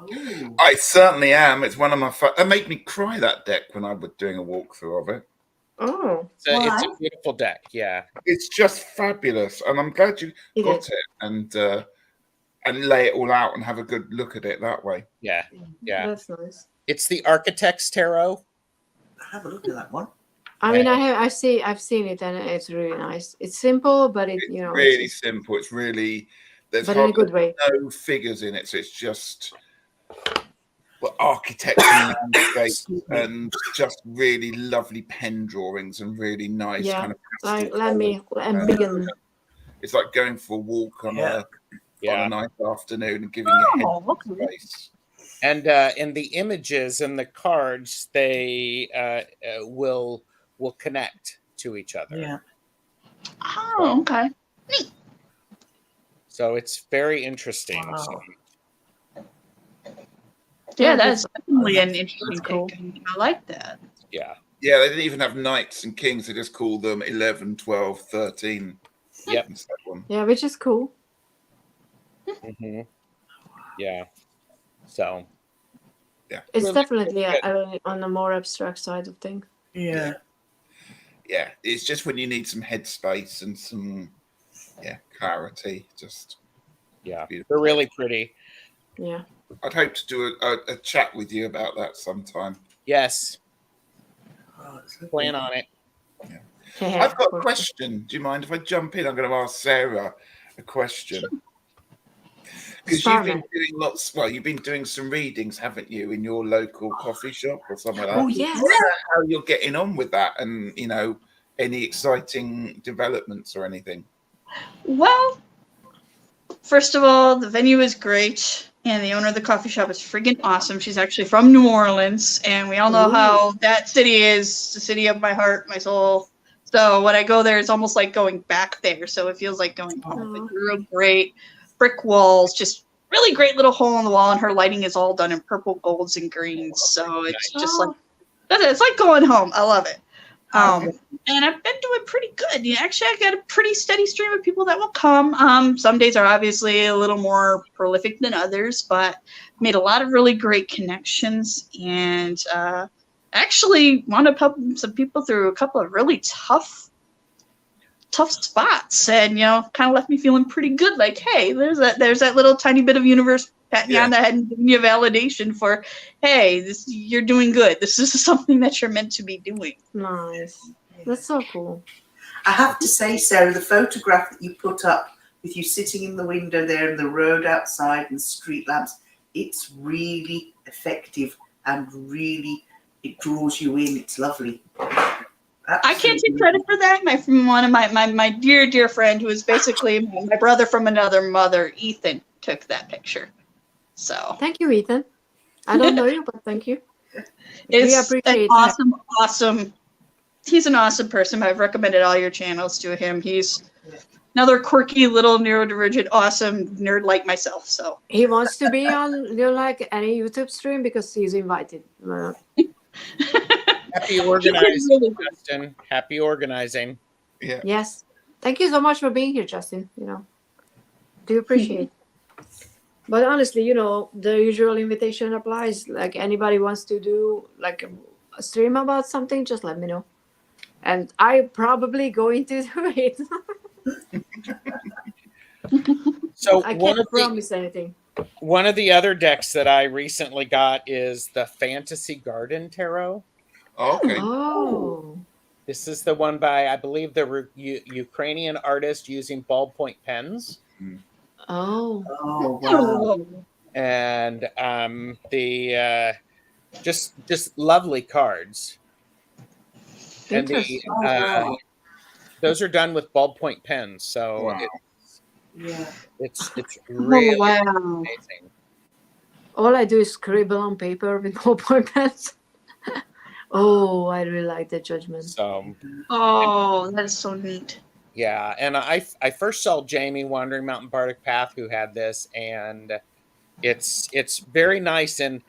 S5: Oh.
S2: I certainly am. It's one of my. That made me cry, that deck, when I was doing a walkthrough of it.
S1: Oh.
S4: It's a beautiful deck. Yeah.
S2: It's just fabulous, and I'm glad you got it and lay it all out and have a good look at it that way.
S4: Yeah. Yeah.
S1: That's nice.
S4: It's the Architect's Tarot.
S5: Have a look at that one.
S1: I mean, I've seen it, and it's really nice. It's simple, but it's
S2: really simple. It's really there's
S1: but in a good way.
S2: no figures in it, so it's just architecture and landscape and just really lovely pen drawings and really nice kind of.
S1: Let me begin.
S2: It's like going for a walk on a nice afternoon and giving your head space.
S4: And in the images and the cards, they will connect to each other.
S5: Yeah.
S3: Oh, okay. Neat.
S4: So it's very interesting.
S5: Wow.
S4: So,
S3: Yeah, that's definitely an interesting take. I like that.
S4: yeah.
S2: Yeah, they didn't even have knights and kings. They just called them 11, 12, 13.
S4: Yep.
S1: Yeah, which is cool.
S4: Mm-hmm. Yeah. So.
S2: Yeah.
S1: It's
S4: Really
S1: definitely on the more abstract side of things.
S5: Yeah.
S2: Yeah, it's just when you need some headspace and some clarity. Just
S4: Yeah,
S2: beautiful.
S4: they're really pretty.
S1: Yeah.
S2: I'd hope to do a chat with you about that sometime.
S4: Yes,
S5: Oh,
S4: plan on it.
S2: I've got a question. Do you mind if I jump in? I'm going to ask Sarah a question. Because you've been doing you've been doing some readings, haven't you, in your local coffee shop or somewhere like that?
S1: Oh, yes.
S2: How you're getting on with that, and any exciting developments or anything?
S3: Well, first of all, the venue is great, and the owner of the coffee shop is friggin' awesome. She's actually from New Orleans, and we all know how that city is the city of my heart, my soul. So when I go there, it's almost like going back there. So it feels like going home. It's real great. Brick walls, just really great little hole in the wall, and her lighting is all done in purple, golds, and greens. So it's just like it's like going home. I love it. And I've been doing pretty good. Actually, I got a pretty steady stream of people that will come. Some days are obviously a little more prolific than others, but made a lot of really great connections, and actually wound up helping some people through a couple of really tough spots, and kind of left me feeling pretty good. Like, hey, there's that little tiny bit of universe patting you on the head and giving you validation for, hey, you're doing good. This is something that you're meant to be doing.
S1: Nice. That's so cool.
S5: I have to say, Sarah, the photograph that you put up with you sitting in the window there and the road outside and street lamps, it's really effective and really it draws you in. It's lovely. Absolutely.
S3: I can't take credit for that. One of my dear friend, who is basically my brother from another mother, Ethan, took that picture. So
S1: Thank you, Ethan. I don't know you, but thank you.
S3: it's
S1: We appreciate
S3: an awesome. He's an awesome person. I've recommended all your channels to him. He's another quirky little neurodivergent, awesome nerd like myself. So
S1: He wants to be on like any YouTube stream because he's invited.
S4: Happy organizing, Justin. Happy organizing.
S2: Yeah.
S1: Yes. Thank you so much for being here, Justin. Do appreciate. But honestly, the usual invitation applies. Like anybody wants to do like a stream about something, just let me know. And I'm probably going to do it.
S4: So
S1: I can't promise anything.
S4: One of the other decks that I recently got is the Fantasy Garden Tarot.
S2: Okay.
S1: Oh.
S4: This is the one by, I believe, the Ukrainian artist using ballpoint pens.
S1: Oh.
S5: Oh, wow.
S4: And the just lovely cards. And
S1: Interesting.
S4: those are done with ballpoint pens, so
S2: Wow.
S4: it's really amazing.
S1: all I do is scribble on paper with ballpoint pens. Oh, I really like the Judgment.
S4: So
S3: Oh, that is so neat.
S4: yeah, and I first saw Jamie Wandering Mountain Bardic Path who had this, and it's very nice, and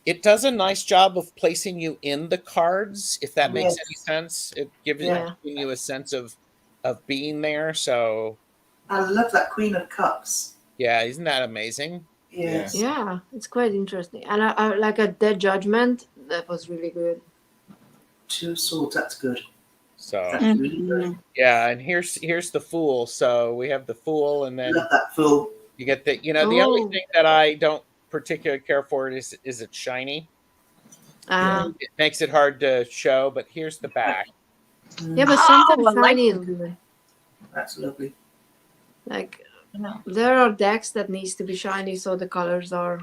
S4: it does a nice job of placing you in the cards, if that makes any
S5: Yes.
S4: sense. It gives
S1: Yeah.
S4: giving you a sense of being there. So
S5: I love that Queen of Cups.
S4: yeah, isn't that amazing?
S5: Yes.
S1: Yeah, it's quite interesting. And I like a Dead Judgment. That was really good.
S5: Two of Swords, that's good.
S4: So
S5: That's really good.
S4: yeah, and here's the Fool. So we have the Fool, and then
S5: Love that Fool.
S4: you get the the only
S1: Oh.
S4: thing that I don't particularly care for is it's shiny. It makes it hard to show, but here's the back.
S1: Yeah, but
S3: Oh,
S1: sometimes
S3: I like
S1: shiny is
S3: them.
S1: good.
S5: That's lovely.
S1: Like
S3: No.
S1: there are decks that needs to be shiny so the colors are,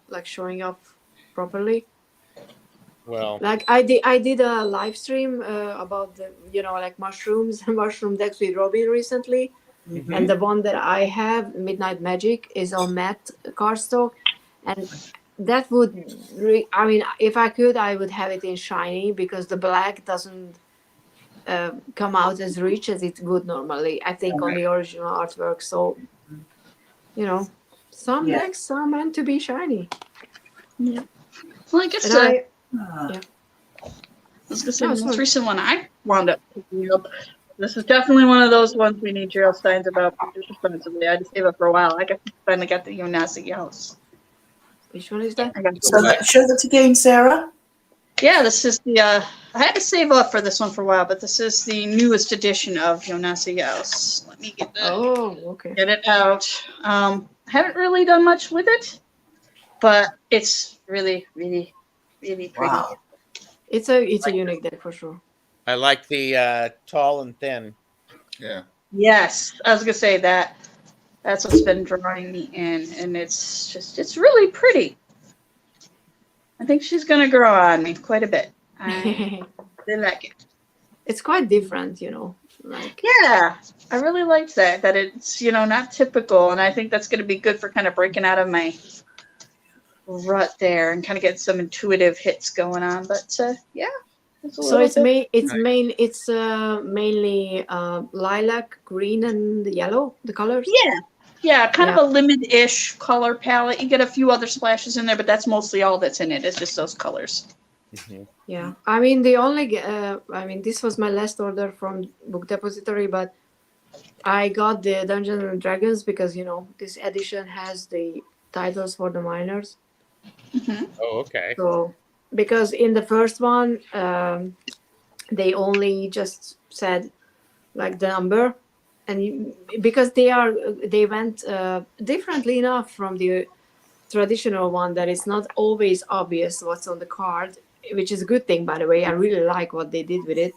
S1: like showing up properly.
S4: Well,
S1: Like I did a live stream about the like mushrooms mushroom decks with Robin recently,
S5: Mhm.
S1: and the one that I have, Midnight Magic, is on matte cardstock, and that would I mean, if I could, I would have it in shiny because the black doesn't come out as rich as it would normally, I think, on the original artwork. So some
S5: Yeah.
S1: decks are meant to be shiny.
S3: Well, I guess
S1: And I
S5: Ah.
S3: was gonna say
S1: No,
S3: the
S1: it's
S3: most
S1: fine.
S3: recent one I wound up picking up. This is definitely one of those ones we need Gerald Steins about responsibly. I had to save it for a while. I finally got the Yonasi house.
S1: which one is that?
S3: I got
S5: So show that again, Sarah.
S3: Yeah, this is the. I had to save up for this one for a while, but this is the newest edition of Yonasi House. Let me get that.
S1: Oh, okay.
S3: Get it out. Haven't really done much with it, but it's really, really, really pretty.
S5: Wow.
S1: It's a unique deck for sure.
S4: I like the tall and thin.
S2: Yeah.
S3: Yes, I was gonna say that. That's what's been drawing me in, and it's really pretty. I think she's gonna grow on me quite a bit. I really like it.
S1: It's quite different, like
S3: Yeah, I really liked that. That it's not typical, and I think that's gonna be good for kind of breaking out of my rut there and kind of get some intuitive hits going on. But yeah.
S1: so it's mainly lilac, green, and yellow, the colors.
S3: Yeah, kind of a limited-ish color palette. You get a few other splashes in there, but that's mostly all that's in it. It's just those colors.
S1: Yeah, I mean the only this was my last order from Book Depository, but I got the Dungeons and Dragons because this edition has the titles for the minors.
S4: Oh, okay.
S1: So because in the first one they only just said like the number, and because they went differently enough from the traditional one that it's not always obvious what's on the card, which is a good thing, by the way. I really like what they did with it,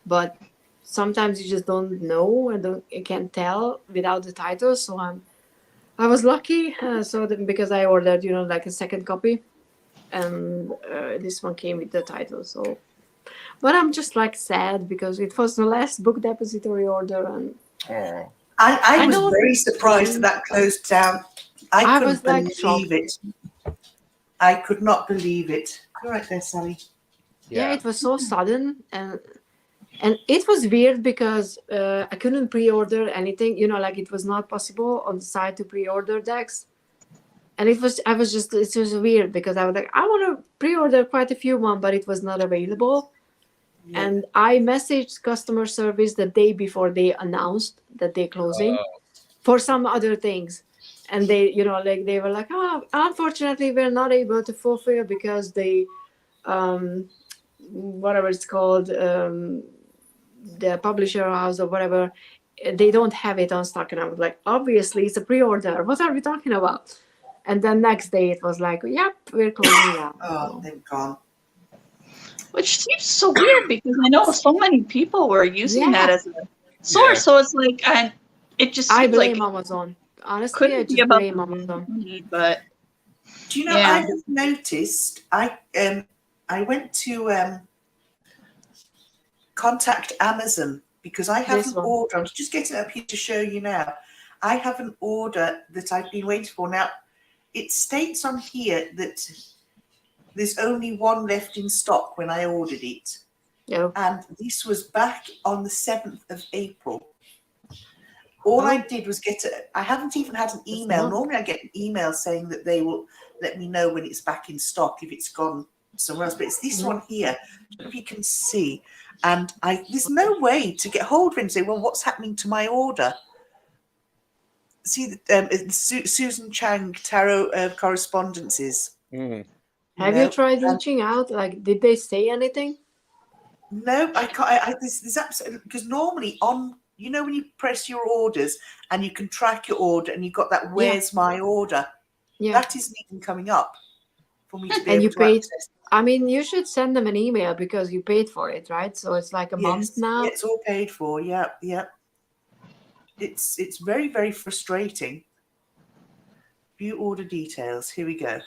S1: but sometimes you just don't know and you can't tell without the title. So I was lucky, because I ordered like a second copy, and this one came with the title. So, but I'm just like sad because it was the last Book Depository order, and
S2: Oh.
S5: I was
S1: know
S5: very
S1: it's
S5: surprised that closed down. I couldn't
S1: was, like,
S5: believe it. I could not believe it. All right there, Sally.
S1: yeah, it was so sudden, and it was weird because I couldn't pre-order anything. Like it was not possible on the site to pre-order decks, and it was weird because I was like, I want to pre-order quite a few one, but it was not available.
S5: Yeah.
S1: And I messaged customer service the day before they announced that they're closing for some other things. And they, they were like, oh, unfortunately, we're not able to fulfill because they, whatever it's called, the publisher house or whatever, they don't have it on stock. And I was like, obviously, it's a pre-order. What are we talking about? And then next day it was like, yep, we're closing now.
S5: Oh, they've gone.
S3: Which seems so weird because I know so many people were using that as a source.
S2: Yeah.
S3: So it's like, it just
S1: I
S3: seems
S1: blame
S3: like
S1: Amazon. Honestly,
S3: couldn't
S1: I
S3: be
S1: just
S3: about
S1: blame
S3: the
S1: Amazon.
S3: money, but
S5: Do you know?
S3: Yeah.
S5: I have noticed. I went to contact Amazon because I have
S1: This
S5: an
S1: one.
S5: order. I'm just getting it up here to show you now. I have an order that I've been waiting for now. it states on here that there's only one left in stock when I ordered it.
S1: Yeah.
S5: And this was back on the 7th of April. All I did was I haven't even had an email. Normally I get an email saying that they will let me know when it's back in stock if it's gone somewhere else. But it's this one here. I don't know if you can see. And there's no way to get hold of it and say, well, what's happening to my order? See, Susan Chang, Tarot Correspondences.
S1: Have you tried reaching out? Like, did they say anything?
S5: No, I can't. There's absolutely, because normally on, you know, when you press your orders and you can track your order and you've got that where's my order, that isn't even coming up for me to be able to access.
S1: I mean, you should send them an email because you paid for it, right? So it's like a month now.
S5: Yeah, it's all paid for. Yeah, yeah. It's very, very frustrating. View order details. Here we go.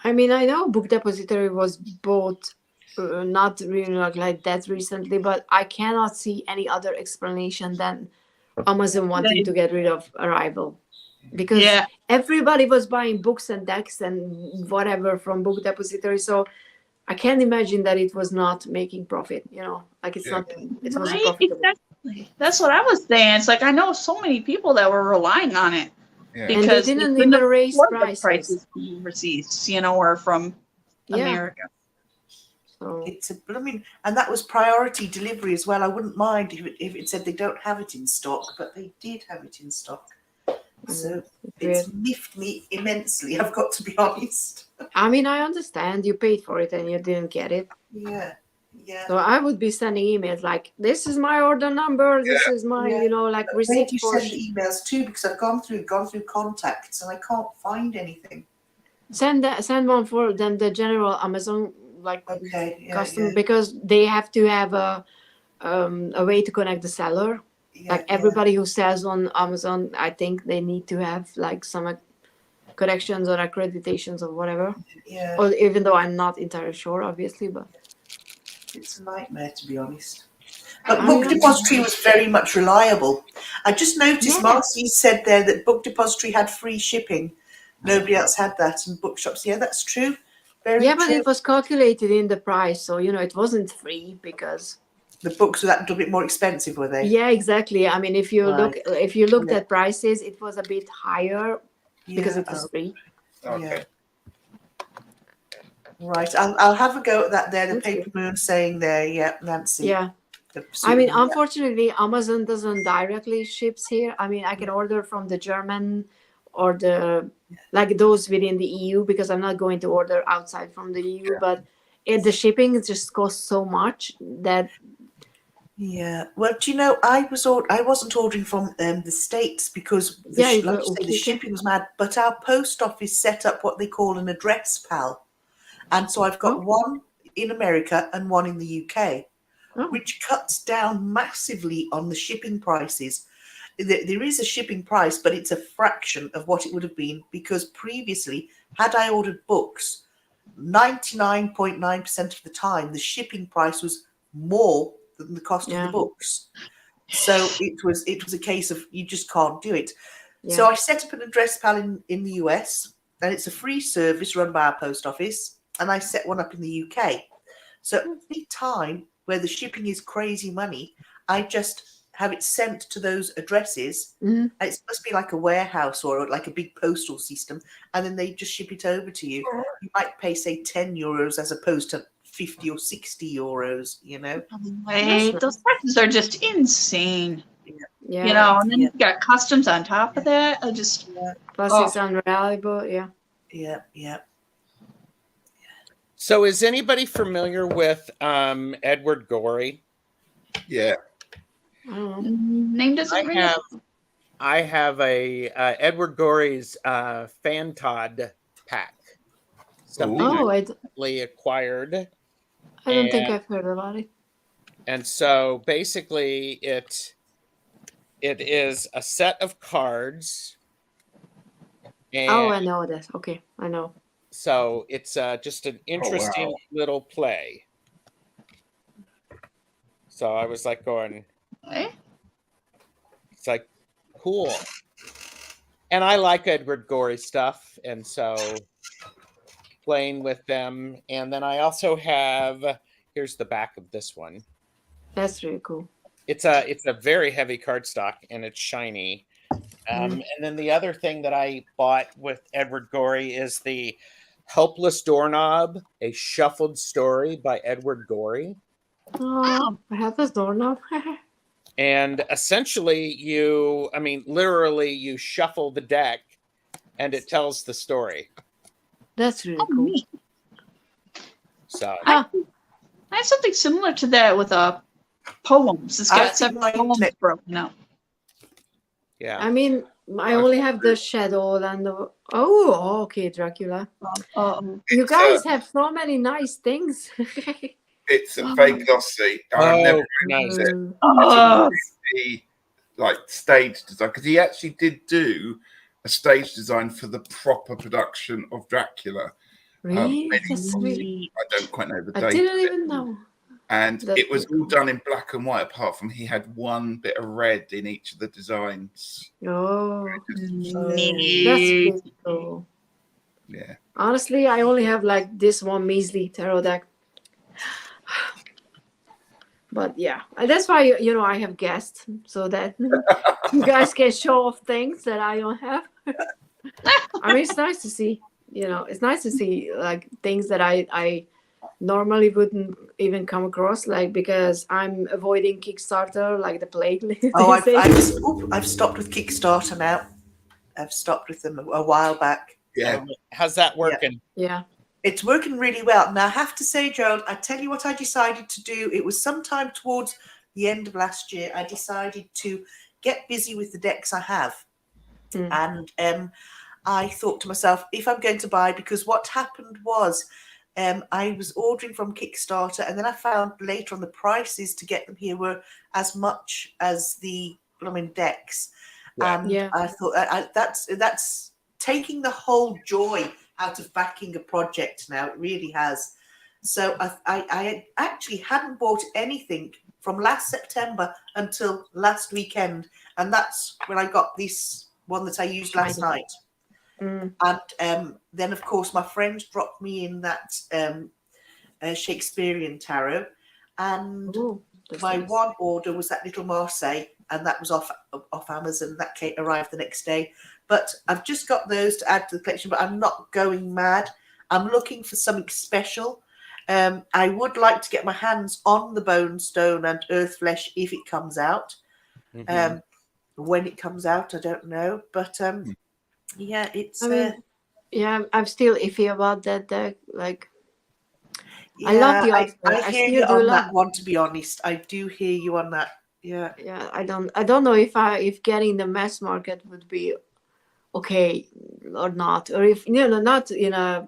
S1: I mean, I know Book Depository was bought not really like that recently, but I cannot see any other explanation than Amazon wanting to get rid of Arrival, because everybody was buying books and decks and whatever from Book Depository. So I can't imagine that it was not making profit. You know, like it's not. It wasn't profitable.
S3: Exactly. That's what I was saying. It's like I know so many people that were relying on it.
S2: Yeah.
S1: And they didn't even raise prices
S3: from overseas, you know, or from America.
S1: So
S5: it's and that was priority delivery as well. I wouldn't mind if it said they don't have it in stock, but they did have it in stock. So it's miffed me immensely, I've got to be honest.
S1: I mean, I understand you paid for it and you didn't get it.
S5: Yeah. Yeah.
S1: So I would be sending emails like, this is my order number, this is my, you know, like receipt.
S5: You send emails too, because I've gone through contacts and I can't find anything.
S1: Send one for then the general Amazon custom, because they have to have a way to connect the seller. Everybody who sells on Amazon, I think they need to have like some corrections or accreditations or whatever.
S5: Yeah.
S1: Or even though I'm not entirely sure, obviously, but
S5: it's a nightmare, to be honest. But Book Depository was very much reliable. I just noticed Marcy said there that Book Depository had free shipping. Nobody else had that, and bookshops. Yeah, that's true. Very true.
S1: but it was calculated in the price, so you know it wasn't free because
S5: the books were that little bit more expensive, were they?
S1: Yeah, exactly. I mean, if you looked at prices, it was a bit higher because it was free.
S2: Okay.
S5: Right, I'll have a go at that there. The Paper Moon saying there, Nancy.
S1: Yeah. I mean, unfortunately, Amazon doesn't directly ships here. I mean, I can order from the German or those within the EU, because I'm not going to order outside from the EU. But the shipping just costs so much that.
S5: Yeah. Well, do you know, I wasn't ordering from the States because the shipping was mad. But our post office set up what they call an address pal. And so I've got one in America and one in the UK, which cuts down massively on the shipping prices. There is a shipping price, but it's a fraction of what it would have been, because previously, had I ordered books, 99.9% of the time, the shipping price was more than the cost of the books. So it was a case of you just can't do it. Yeah. So I set up an address pal in the US, and it's a free service run by our post office. And I set one up in the UK. So any time where the shipping is crazy money, I just have it sent to those addresses. Mm-hmm. It must be like a warehouse or like a big postal system. And then they just ship it over to you. You might pay, say, €10 as opposed to 50 or 60 euros, you know.
S3: Wait, those prices are just insane.
S1: Yeah.
S3: You know, and then you've got customs on top of that.
S1: Plus it's unreliable,
S5: Yeah.
S4: So is anybody familiar with Edward Gorey?
S2: Yeah.
S3: Name doesn't ring.
S4: I have a Edward Gorey's Fantod pack. Something I recently acquired.
S1: I don't think I've heard about it.
S4: And so basically it is a set of cards. And
S1: I know this. Okay, I know.
S4: So it's just an interesting little play. So I was like going, it's like cool. and I like Edward Gorey stuff, and so playing with them. And then I also have, here's the back of this one.
S1: That's really cool.
S4: It's a very heavy cardstock, and it's shiny. And then the other thing that I bought with Edward Gorey is the Helpless Doorknob, a shuffled story by Edward Gorey.
S1: Oh, I have this doorknob.
S4: And essentially literally you shuffle the deck and it tells the story.
S1: That's really
S3: Oh,
S1: cool.
S3: neat.
S4: So
S3: I have something similar to that with poems. It's
S5: I
S3: got
S5: think
S3: 7
S5: mine
S3: poems
S5: too.
S3: broken out.
S4: yeah.
S1: I mean, I only have the shadow and the. Oh, okay, Dracula. You guys have so many nice things.
S2: It's a fake glossy. I've never
S4: nice.
S2: it.
S3: Oh,
S2: The like stage design, because he actually did do a stage design for the proper production of Dracula.
S1: Really?
S2: Maybe
S1: That's really.
S2: I don't quite know the
S1: I
S2: date.
S1: didn't even know.
S2: And
S1: That's
S2: it was
S1: pretty
S2: all
S1: cool.
S2: done in black and white, apart from he had one bit of red in each of the designs.
S1: Oh, that's
S3: neat.
S1: really cool.
S2: Yeah.
S1: Honestly, I only have like this one measly tarot deck. But yeah, that's why I have guests so that you guys can show off things that I don't have. I mean, it's nice to see. It's nice to see like things that I normally wouldn't even come across, like because I'm avoiding Kickstarter like the plague.
S5: Oh, I've stopped with Kickstarter now. I've stopped with them a while back.
S2: Yeah.
S4: How's that working?
S1: Yeah.
S5: It's working really well. Now, I have to say, Joan, I tell you what I decided to do. It was sometime towards the end of last year. I decided to get busy with the decks I have. And I thought to myself, if I'm going to buy, because what happened was I was ordering from Kickstarter, and then I found later on the prices to get them here were as much as the blooming decks.
S4: Yeah.
S5: And
S1: Yeah.
S5: I thought that's taking the whole joy out of backing a project now. It really has. So I actually hadn't bought anything from last September until last weekend, and that's when I got this one that I used last night. And then, of course, my friends dropped me in that Shakespearean tarot, and my
S1: nice.
S5: one order was that little Marseille, and that was off Amazon. That arrived the next day. But I've just got those to add to the collection, but I'm not going mad. I'm looking for something special. I would like to get my hands on the Bone Stone and Earth Flesh if it comes out. When it comes out, I don't know. But yeah, it's.
S1: I mean, yeah, I'm still iffy about that deck. Like,
S5: Yeah,
S1: I love the art.
S5: I hear
S1: still
S5: you
S1: do
S5: on
S1: love.
S5: that one. To be honest, I do hear you on that. Yeah.
S1: Yeah, I don't know if getting the mass market would be okay or not, or if not in a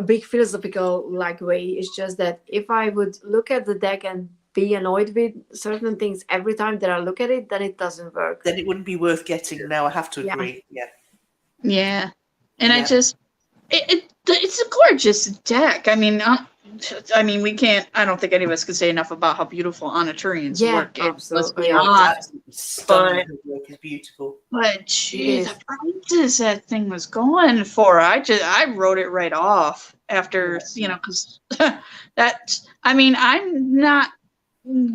S1: big philosophical like way. It's just that if I would look at the deck and be annoyed with certain things every time that I look at it, then it doesn't work.
S5: Then it wouldn't be worth getting. No, I have to
S1: Yeah.
S5: agree. Yeah.
S3: Yeah. And
S5: Yeah.
S3: it's a gorgeous deck. I mean, we can't. I don't think any of us could say enough about how beautiful Anaturian's
S1: Yeah,
S3: work is. Let's
S1: absolutely.
S3: be
S1: Yeah.
S3: honest.
S5: Stunning. Her work is beautiful.
S3: But gee,
S1: It
S3: the prices that thing was going for, I wrote it right off after, because I'm not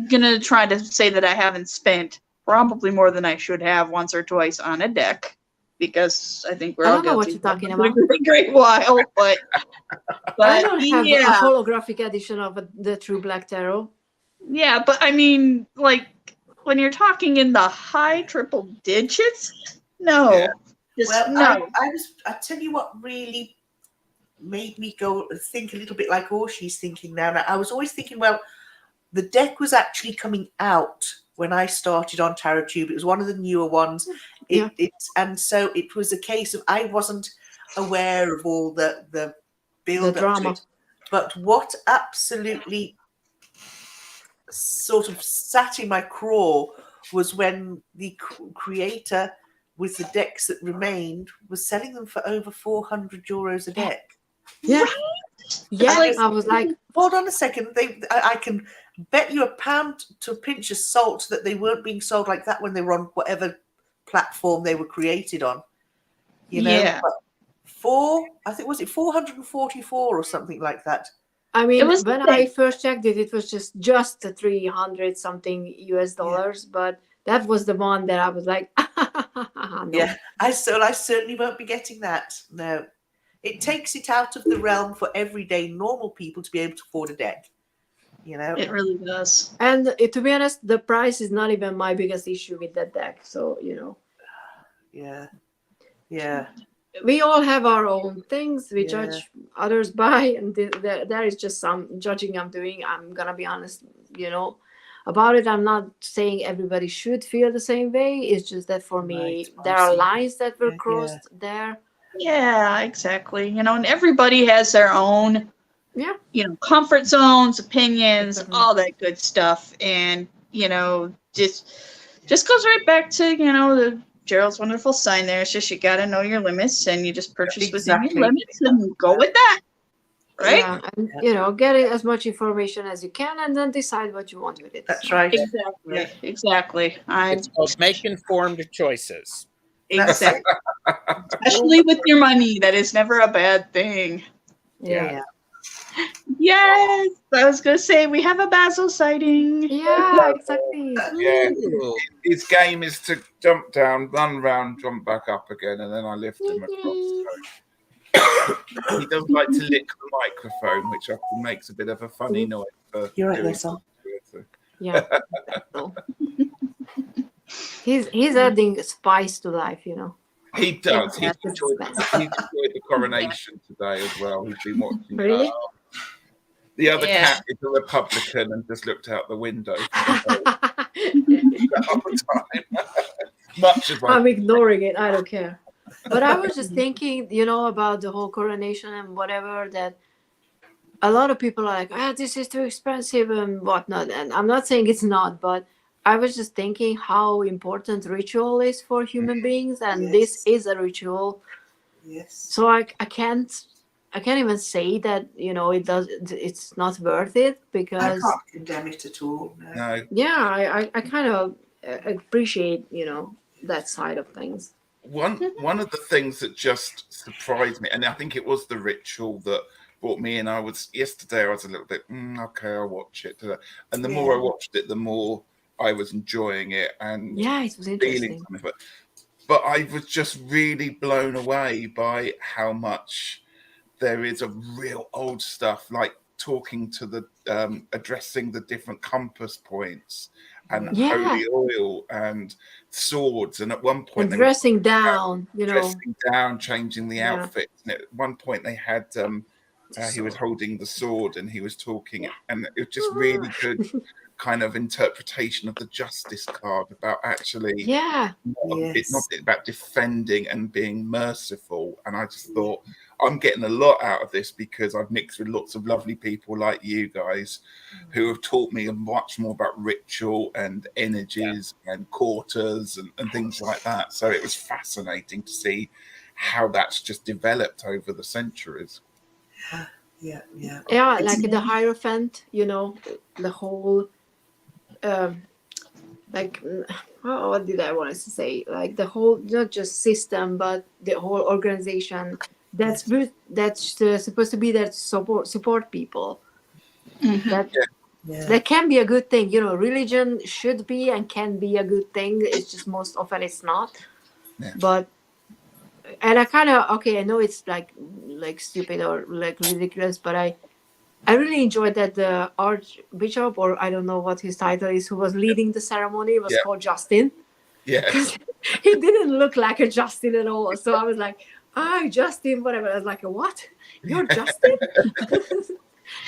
S3: gonna try to say that I haven't spent probably more than I should have once or twice on a deck, because I think we're
S1: I
S3: all
S1: don't know what
S3: guilty
S1: you're
S3: of
S1: talking
S3: it
S1: about.
S3: for a great while, but
S1: I don't have a
S3: yeah.
S1: holographic edition of the True Black Tarot.
S3: Yeah, but I mean, like, when you're talking in the high triple digits, no.
S2: Yeah.
S3: Just
S5: Well,
S3: no.
S5: I tell you what really made me go think a little bit like Orsi's thinking now. Now, I was always thinking, well, the deck was actually coming out when I started on TarotTube. It was one of the newer ones. And so it was a case of I wasn't aware of all the build
S1: The
S5: up to
S1: drama.
S5: it. But what absolutely sort of sat in my craw was when the creator with the decks that remained was selling them for over €400 a deck.
S1: Yeah. Yeah,
S5: Like-
S1: I was like,
S5: Hold on a second. I can bet you £1 to a pinch of salt that they weren't being sold like that when they were on whatever platform they were created on. You know,
S3: Yeah.
S5: I think, was it 444 or something like that?
S1: I mean,
S3: It was
S1: when
S3: the
S1: I
S3: same.
S1: first checked it, it was just the 300 something US dollars, but that was the one that I was like, no.
S5: Yeah, I certainly won't be getting that. No, it takes it out of the realm for everyday normal people to be able to afford a deck. You know,
S3: It really does.
S1: And to be honest, the price is not even my biggest issue with that deck. So,
S5: yeah, yeah,
S1: we all have our own things we
S5: Yeah.
S1: judge others by, and there is just some judging I'm doing. I'm gonna be honest, about it. I'm not saying everybody should feel the same way. It's just that for me,
S5: Right,
S1: there are
S5: awesome.
S1: lines that were
S5: Yeah.
S1: crossed there.
S3: Yeah, exactly. And everybody has their own,
S1: Yeah.
S3: comfort zones, opinions,
S1: Exactly.
S3: all that good stuff. And, just goes right back to, the Gerald's wonderful sign there. It's just you got to know your limits, and you just purchase within
S5: Exactly.
S3: your limits and go with that. Right?
S1: Yeah, and get as much information as you can, and then decide what you want with it.
S5: That's right.
S3: Exactly.
S5: Yeah.
S3: Exactly.
S4: It's called make informed choices.
S3: Exactly. Especially with your money. That is never a bad thing.
S1: Yeah.
S3: Yes. I was going to say, we have a Basil sighting.
S1: Yeah, exactly.
S2: Yeah.
S4: Ooh.
S2: His game is to jump down, run round, jump back up again, and then I lift him across. So he does like to lick the microphone, which often makes a bit of a funny noise. For
S5: You're right
S2: doing
S5: there, son.
S2: so.
S1: Yeah. So, he's adding spice to life,
S2: He does. He's
S1: That's
S2: enjoyed,
S1: best.
S2: he's enjoyed the coronation today as well. He's been watching.
S1: Really?
S2: The other
S3: Yeah.
S2: cat is a Republican and just looked out the window the whole time. Much as
S1: I'm ignoring it. I don't care. But I was just thinking, about the whole coronation and whatever, that a lot of people are like, this is too expensive and whatnot. And I'm not saying it's not, but I was just thinking how important ritual is for human beings. And this
S5: Yes.
S1: is a ritual.
S5: Yes.
S1: So I can't even say that, it's not worth it,
S5: I
S1: because
S5: can't condemn it at all. No.
S2: No.
S1: yeah, I kind of appreciate, that side of things.
S2: One of the things that just surprised me, and I think it was the ritual that brought me in. Yesterday I was a little bit okay, I'll watch it today. And the more I watched it, the more I was enjoying it and
S1: Yeah, it was
S2: feeling
S1: interesting.
S2: something. But I was just really blown away by how much there is of real old stuff, like talking to the addressing the different compass points and
S1: Yeah.
S2: holy oil and swords, and at one point
S1: And
S2: they were
S1: dressing down,
S2: dressing down, changing the
S1: Yeah.
S2: outfits. And at one point they had he was holding the sword and he was talking, and it was just really good kind of interpretation of the justice card about actually
S1: Yeah.
S2: it's not about defending and being merciful. And I just thought, I'm getting a lot out of this because I've mixed with lots of lovely people like you guys who have taught me much more about ritual and energies and quarters and things like that. So it was fascinating to see how that's just developed over the centuries.
S5: Yeah.
S1: Yeah, like the Hierophant, the whole, what did I want to say? Like the whole, not just system, but the whole organization that's supposed to be there to support people. That can be a good thing. Religion should be and can be a good thing. It's just most often it's not.
S2: Yeah.
S1: But, and I kind of, I know it's like stupid or like ridiculous, but I really enjoyed that the Archbishop, or I don't know what his title is, who was leading the ceremony, was called Justin.
S2: Yeah.
S1: He didn't look like a Justin at all. So I was like, hi, Justin, whatever. I was like, what? You're Justin?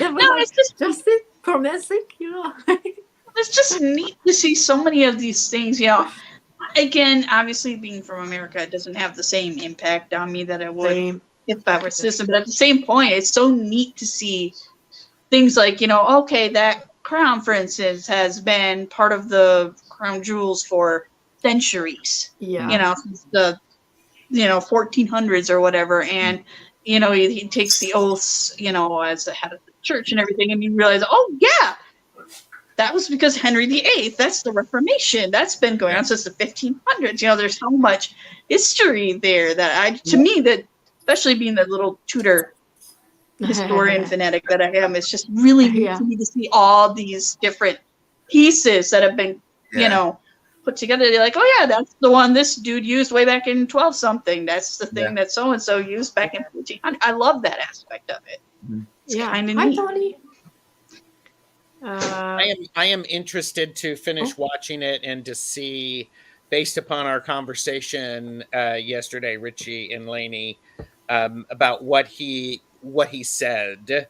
S3: It's just
S1: Justin for Messick,
S3: It's just neat to see so many of these things. Again, obviously being from America, it doesn't have the same impact on me that it would
S1: Same.
S3: if I were citizen. But at the same point, it's so neat to see things like, okay, that crown, for instance, has been part of the crown jewels for centuries.
S1: Yeah.
S3: Since the 1400s or whatever. And he takes the oaths, as the head of the church and everything, and you realize, oh yeah, that was because Henry VIII. That's the Reformation. That's been going on since the 1500s. You know, there's so much history there that to me, that especially being the little Tudor historian fanatic that I am, it's just really neat to me to see all these different pieces that have been, you know, put together. They're like, oh yeah, that's the one this dude used way back in 12 something. That's the thing that so and so used back in 1400. I love that aspect of it. It's kind of neat.
S1: Tony.
S4: I am interested to finish watching it and to see, based upon our conversation yesterday, Richie and Lainey, about what he said,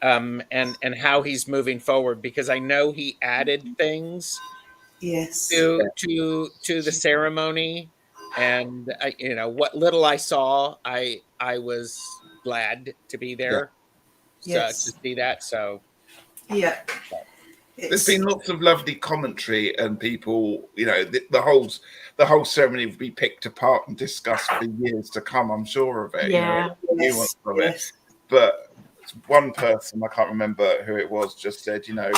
S4: and how he's moving forward, because I know he added things, to the ceremony, and you know, what little I saw, I was glad to be there, to see that. So.
S5: Yeah.
S2: There's been lots of lovely commentary, and people, you know, the whole ceremony will be picked apart and discussed for years to come. I'm sure of it.
S1: Yeah.
S2: You know, nuance of it. But one person, I can't remember who it was, just said, you know,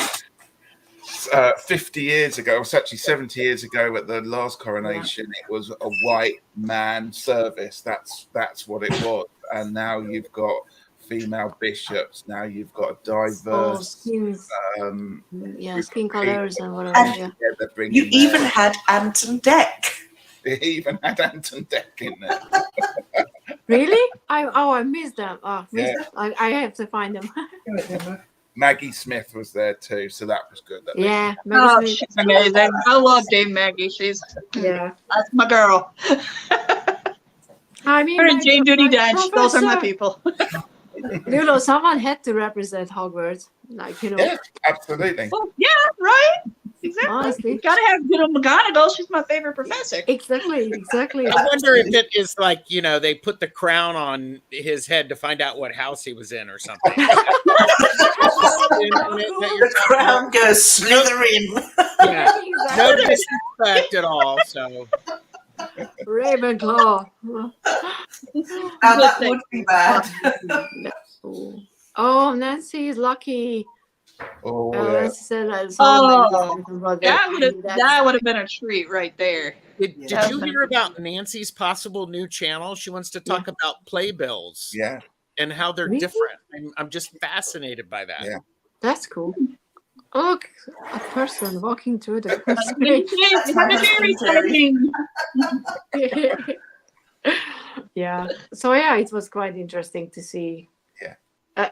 S2: 50 years ago, it's actually 70 years ago at the last coronation, it was a white man service. That's what it was. And now you've got female bishops. Now you've got a diverse
S1: skin colors and whatever.
S5: And you even had Anton Deck.
S2: They even had Anton Deck in there.
S1: Really? I missed them. I have to find them.
S2: Maggie Smith was there too, so that was good.
S3: She's amazing. I love Dame Maggie. She's that's my girl.
S1: I mean,
S3: her and Jane Judi Dench. Those are my people.
S1: You know, someone had to represent Hogwarts, like, you know.
S2: Yeah, absolutely.
S3: Well, yeah, right. Exactly.
S1: Honestly.
S3: You gotta have, you know, McGonagall. She's my favorite professor.
S1: Exactly.
S4: I wonder if it is like, you know, they put the crown on his head to find out what house he was in or something.
S5: The crown goes slithering.
S4: Yeah, no disrespect at all. So.
S1: Ravenclaw.
S5: That would be bad.
S1: Oh, Nancy is lucky.
S2: Oh,
S3: that would have been a treat right there.
S4: Did you hear about Nancy's possible new channel? She wants to talk about playbills.
S2: Yeah.
S4: And how they're different. I'm just fascinated by that.
S2: Yeah.
S1: That's cool. Look, a person walking through the yeah. So it was quite interesting to see.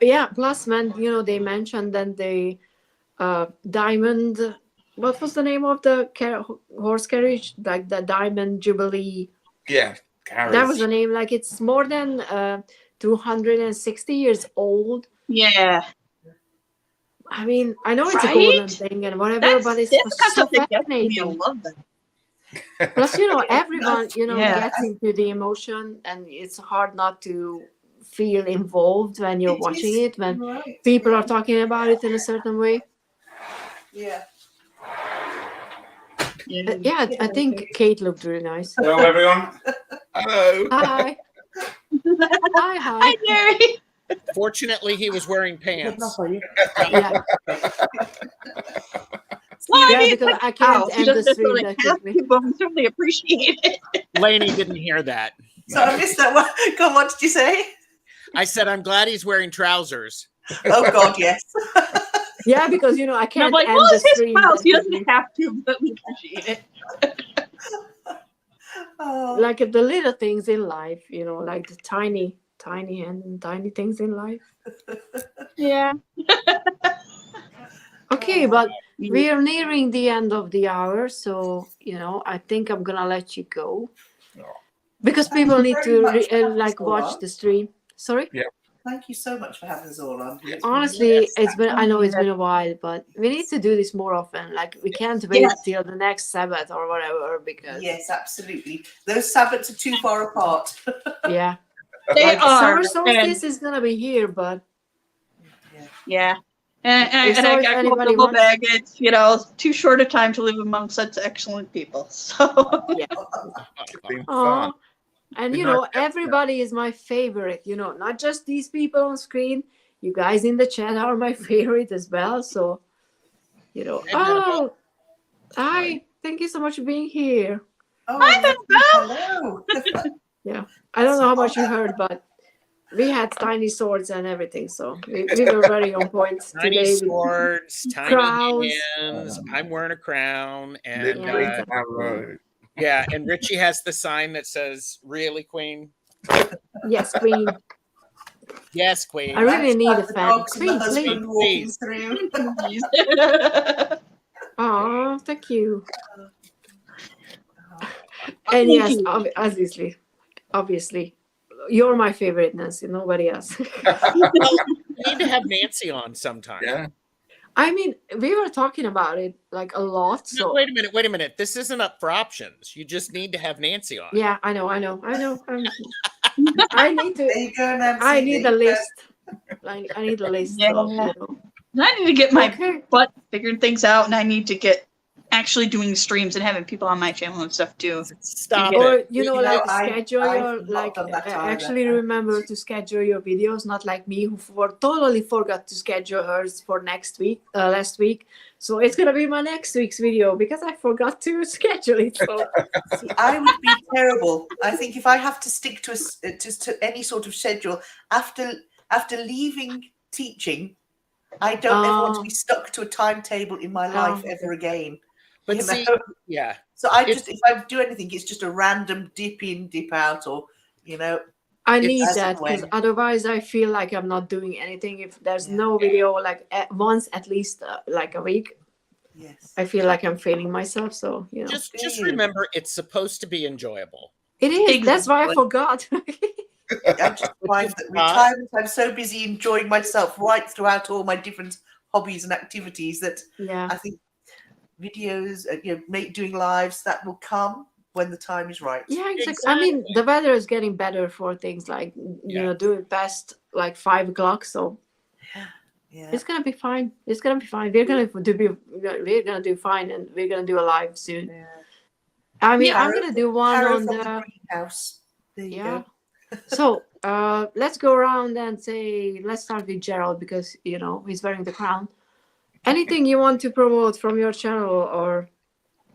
S2: Yeah.
S1: Plus, man, you know, they mentioned then the diamond. What was the name of the horse carriage? Like the Diamond Jubilee.
S2: Yeah, carriage.
S1: That was the name. Like, it's more than 260 years old.
S3: Yeah.
S1: I mean, I know it's a golden thing and whatever, but it's so fascinating.
S3: I love that.
S1: Plus, you know, everyone, you know, gets into the emotion, and it's hard not to feel involved when you're watching it, when people are talking about it in a certain way.
S5: Yeah.
S1: I think Kate looked really nice.
S6: Hello, everyone.
S2: Hello.
S1: Hi. Hi.
S3: Hi, Gary.
S4: Fortunately, he was wearing pants.
S1: Yeah. Because I can't end the stream that quickly.
S3: People certainly appreciate it.
S4: Lainey didn't hear that.
S5: So I missed that one. Go on, what did you say?
S4: I said, I'm glid he's wearing trousers.
S5: Oh, God, yes.
S1: Yeah, because, you know, I can't
S3: like,
S1: end the stream.
S3: He doesn't have to, but we appreciate it.
S1: Like the little things in life, you know, like the tiny and tiny things in life.
S3: Yeah.
S1: Okay, but we are nearing the end of the hour, so, you know, I think I'm gonna let you go because people need to watch the stream. Sorry.
S2: Yeah.
S5: Thank you so much for having us all on.
S1: Honestly, I know it's been a while, but we need to do this more often. Like, we can't wait till the next Sabbath or whatever, because
S5: yes, absolutely. Those Sabbaths are too far apart.
S1: Yeah.
S3: They are.
S1: Summer solstice is gonna be here, but
S3: yeah. And I got a little bag. It's, you know, too short a time to live among such excellent people. So
S1: yeah.
S2: It's been fun.
S1: And you know, everybody is my favorite. You know, not just these people on screen. You guys in the chat are my favorite as well. So you know.
S4: Hey, Annabelle.
S1: Oh, hi. Thank you so much for being here.
S5: Oh,
S3: Hi,
S5: hello.
S1: Yeah. I don't know how much you heard, but we had tiny swords and everything, so we were very on point
S4: Tiny
S1: today. With
S4: swords, tiny
S1: crowns.
S4: hands. I'm wearing a crown, and
S2: Little
S1: Yeah.
S2: arrow.
S4: yeah, and Richie has the sign that says "Really, Queen."
S1: Yes, Queen.
S4: Yes, Queen.
S1: I really need a
S5: The
S1: fan.
S5: dogs and the
S1: Queen,
S5: husband
S1: please.
S5: walking through.
S3: Please.
S1: Oh, thank you.
S3: Oh,
S1: And
S3: thank
S1: yes,
S3: you.
S1: obviously, you're my favorite, Nancy. Nobody else.
S4: We need to have Nancy on sometime.
S2: Yeah.
S1: I mean, we were talking about it like a lot.
S4: No,
S1: So
S4: wait a minute. This isn't up for options. You just need to have Nancy on.
S1: yeah, I know. I need
S5: There
S1: to.
S5: you go, Nancy.
S1: I need
S5: there
S1: a
S5: you go.
S1: list. I need a list.
S3: Yeah.
S1: So, you know.
S3: I need to get my
S1: Okay.
S3: butt figuring things out, and I need to get actually doing streams and having people on my channel and stuff too.
S4: Stop
S3: Yeah.
S1: Or
S4: it.
S1: you know,
S5: You know,
S1: like
S5: I've
S1: schedule
S5: not
S1: your like
S5: done that either.
S1: actually remember to schedule your videos, not like me who totally forgot to schedule hers for last week. So it's gonna be my next week's video because I forgot to schedule it. So
S5: See, I would be terrible. I think if I have to stick to to any sort of schedule after leaving teaching, I don't ever want to be stuck to a timetable in my life ever again.
S4: But
S5: you
S4: see,
S5: know?
S4: yeah,
S5: So I
S4: If-
S5: just, if I do anything, it's just a random dip in, dip out, or you know.
S1: I
S4: It's-
S1: need
S5: As
S1: that
S5: and
S1: because
S5: when.
S1: otherwise I feel like I'm not doing anything. If there's
S5: Yeah.
S1: no video like once at least like a week,
S5: Yes.
S1: I feel like I'm failing myself. So you know,
S4: just remember it's supposed to be enjoyable.
S1: it is. That's why I
S3: Exactly.
S1: forgot.
S5: I just find that retirement, I'm so busy enjoying myself right throughout all my different hobbies and activities that
S1: Yeah.
S5: I think videos, doing lives, that will come when the time is right.
S1: Yeah, exactly. I mean, the weather is getting better for things like
S4: Yeah.
S1: doing past like 5 o'clock. So
S5: Yeah.
S1: it's gonna be fine. It's gonna be fine. We're gonna do fine, and we're gonna do a live soon.
S5: Yeah.
S1: I mean,
S3: Yeah.
S1: I'm gonna do one
S5: Tarot
S1: on
S5: from
S1: the
S5: greenhouse. There you
S1: yeah.
S5: go.
S1: So let's go around and say let's start with Gerald because he's wearing the crown. Anything you want to promote from your channel or?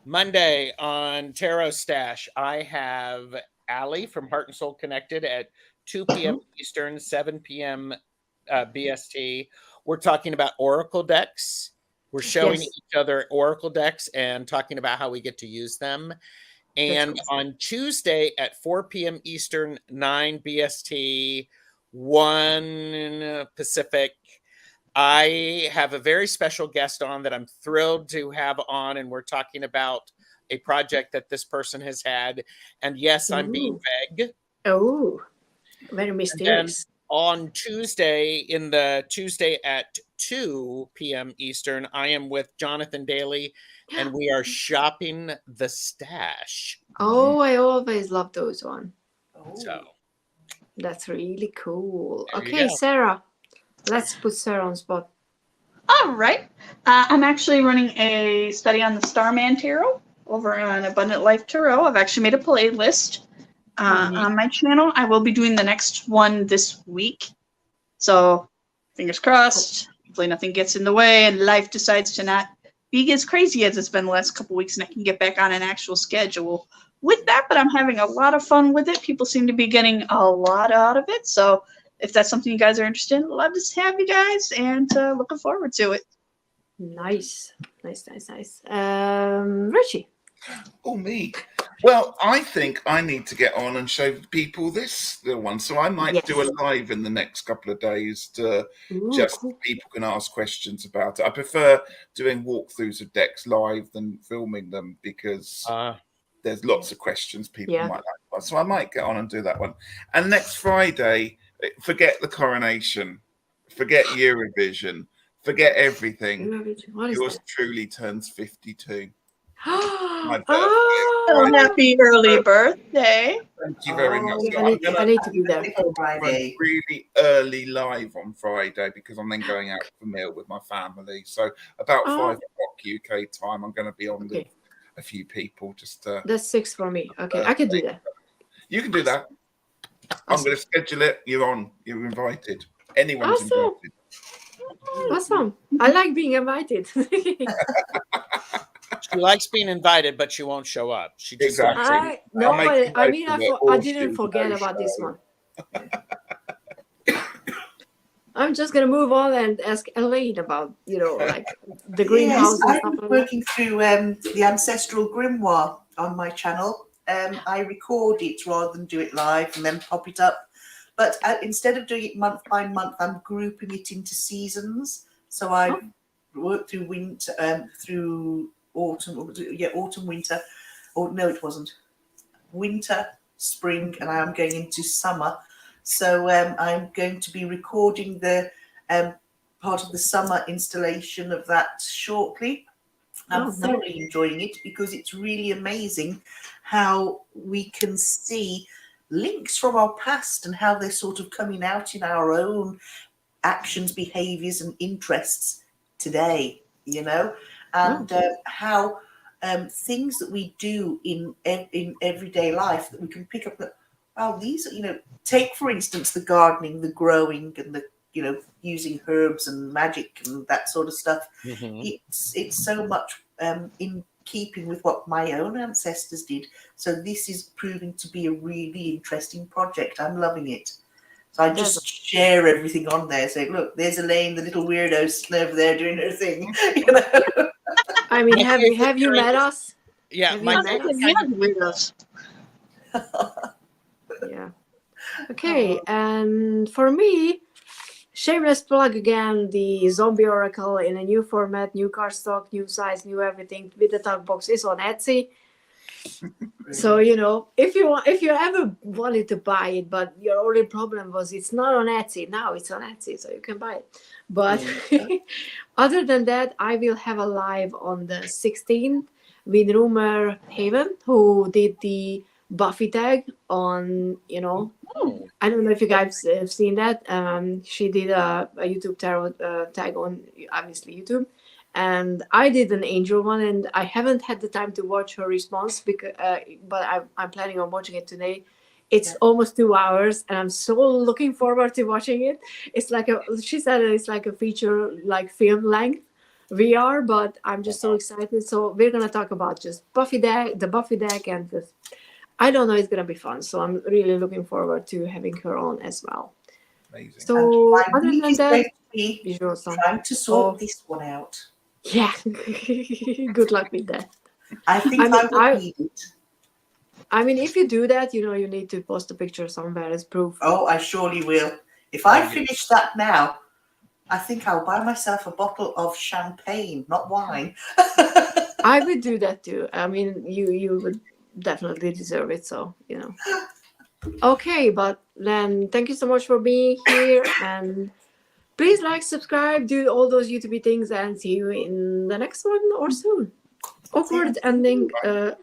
S4: Monday on Tarot Stash, I have Allie from Heart and Soul Connected at 2 p.m. Eastern, 7 p.m. BST. We're talking about Oracle decks. We're showing
S1: Yes.
S4: each other Oracle decks and talking about how we get to use them. And on Tuesday at 4 p.m. Eastern, 9 BST, 1 Pacific, I have a very special guest on that I'm thrilled to have on, and we're talking about a project that this person has had. And yes, I'm being vague.
S1: Oh, very mysterious.
S4: On Tuesday, Tuesday at 2 p.m. Eastern, I am with Jonathan Daly, and we are shopping the stash.
S1: Oh, I always love those one.
S5: Oh.
S4: So
S1: That's really cool.
S4: There you
S1: Okay,
S4: go.
S1: Sarah. Let's put Sarah on spot.
S3: All right. I'm actually running a study on the Starman Tarot over on Abundant Life Tarot. I've actually made a playlist on my channel. I will be doing the next one this week. So fingers crossed. Hopefully nothing gets in the way and life decides to not be as crazy as it's been the last couple weeks and I can get back on an actual schedule with that. But I'm having a lot of fun with it. People seem to be getting a lot out of it. So if that's something you guys are interested in, love to have you guys and looking forward to it.
S1: Nice. Richie.
S2: Oh, me. Well, I think I need to get on and show people this little one. So I might do a live in the next couple of days to
S1: Cool.
S2: people can ask questions about it. I prefer doing walkthroughs of decks live than filming them because there's lots of questions people might like. So I might get on and do that one. And next Friday, forget the coronation, forget Eurovision, forget everything.
S1: What is
S2: Yours
S1: that?
S2: truly turns 52.
S1: Oh,
S3: Oh, happy early birthday.
S2: Thank you very much. So
S1: I need to be there.
S2: Friday. Really early live on Friday because I'm then going out for a meal with my family. So about 5 o'clock UK time, I'm going to be on with a few people. Just
S1: that's 6 for me. Okay, I can do that.
S2: You can do that. I'm going to schedule it. You're on. You're invited. Anyone's
S1: Awesome.
S2: invited.
S1: Awesome. I like being invited.
S4: She likes being invited, but she won't show up. She just
S2: Exactly.
S1: I
S2: I'll
S1: no,
S2: make
S1: but
S2: a
S1: I
S2: note
S1: mean,
S2: of it,
S1: I
S2: Orsi
S1: didn't forget
S2: no
S1: about this
S2: show.
S1: one. I'm just gonna move on and ask Elaine about, like the greenhouse
S5: Yes,
S1: and
S5: I've
S1: stuff
S5: been
S1: like that.
S5: working through the Ancestral Grimoire on my channel. I record it rather than do it live and then pop it up. But instead of doing it month by month, I'm grouping it into seasons. So I've worked through winter, through autumn, autumn, winter. Or no, it wasn't. Winter, spring, and I am going into summer. So I'm going to be recording the part of the summer installation of that shortly. I'm
S1: Oh, nice.
S5: thoroughly enjoying it because it's really amazing how we can see links from our past and how they're sort of coming out in our own actions, behaviors, and interests today, and how things that we do in everyday life that we can pick up that, wow, these are, take for instance the gardening, the growing, and the using herbs and magic and that sort of stuff. It's so much in keeping with what my own ancestors did. So this is proving to be a really interesting project. I'm loving it. So I just share everything on there. Say, look, there's Elaine, the little weirdo sitting over there doing her thing.
S1: I mean,
S4: My
S1: have
S4: favorite
S1: you
S4: kind
S1: met
S4: of-
S1: us?
S4: Yeah,
S1: Have
S4: my
S1: you met
S4: favorite
S1: us?
S4: kind of
S3: Weirdos.
S1: Yeah. Okay, and for me, shameless plug again, the Zombie Oracle in a new format, new cardstock, new size, new everything with the tuck box is on Etsy. So if you ever wanted to buy it, but your only problem was it's not on Etsy. Now it's on Etsy, so you can buy it. But other than that, I will have a live on the 16th with Rumor Haven, who did the Buffy tag on, I don't know if you guys have seen that. She did a YouTube tarot tag on, obviously, YouTube. And I did an angel one, and I haven't had the time to watch her response because, but I'm planning on watching it today. It's almost 2 hours, and I'm so looking forward to watching it. It's like she said it's like a feature, like film length VR, but I'm just so excited. So we're gonna talk about just the Buffy deck, and just, I don't know, it's gonna be fun. So I'm really looking forward to having her on as well.
S2: Amazing.
S1: So
S5: My
S1: other
S5: week
S1: than
S5: is
S1: that,
S5: going to be
S1: visual stuff.
S5: trying to sort this one out.
S1: Yeah, good luck with that.
S5: I think I will need it.
S1: I mean, if you do that, you need to post a picture somewhere as proof.
S5: Oh, I surely will. If I finish that now, I think I'll buy myself a bottle of champagne, not wine.
S1: I would do that too. I mean, you would definitely deserve it. So Okay, but then thank you so much for being here, and please like, subscribe, do all those YouTube things, and see you in the next one or soon. Awkward ending, like.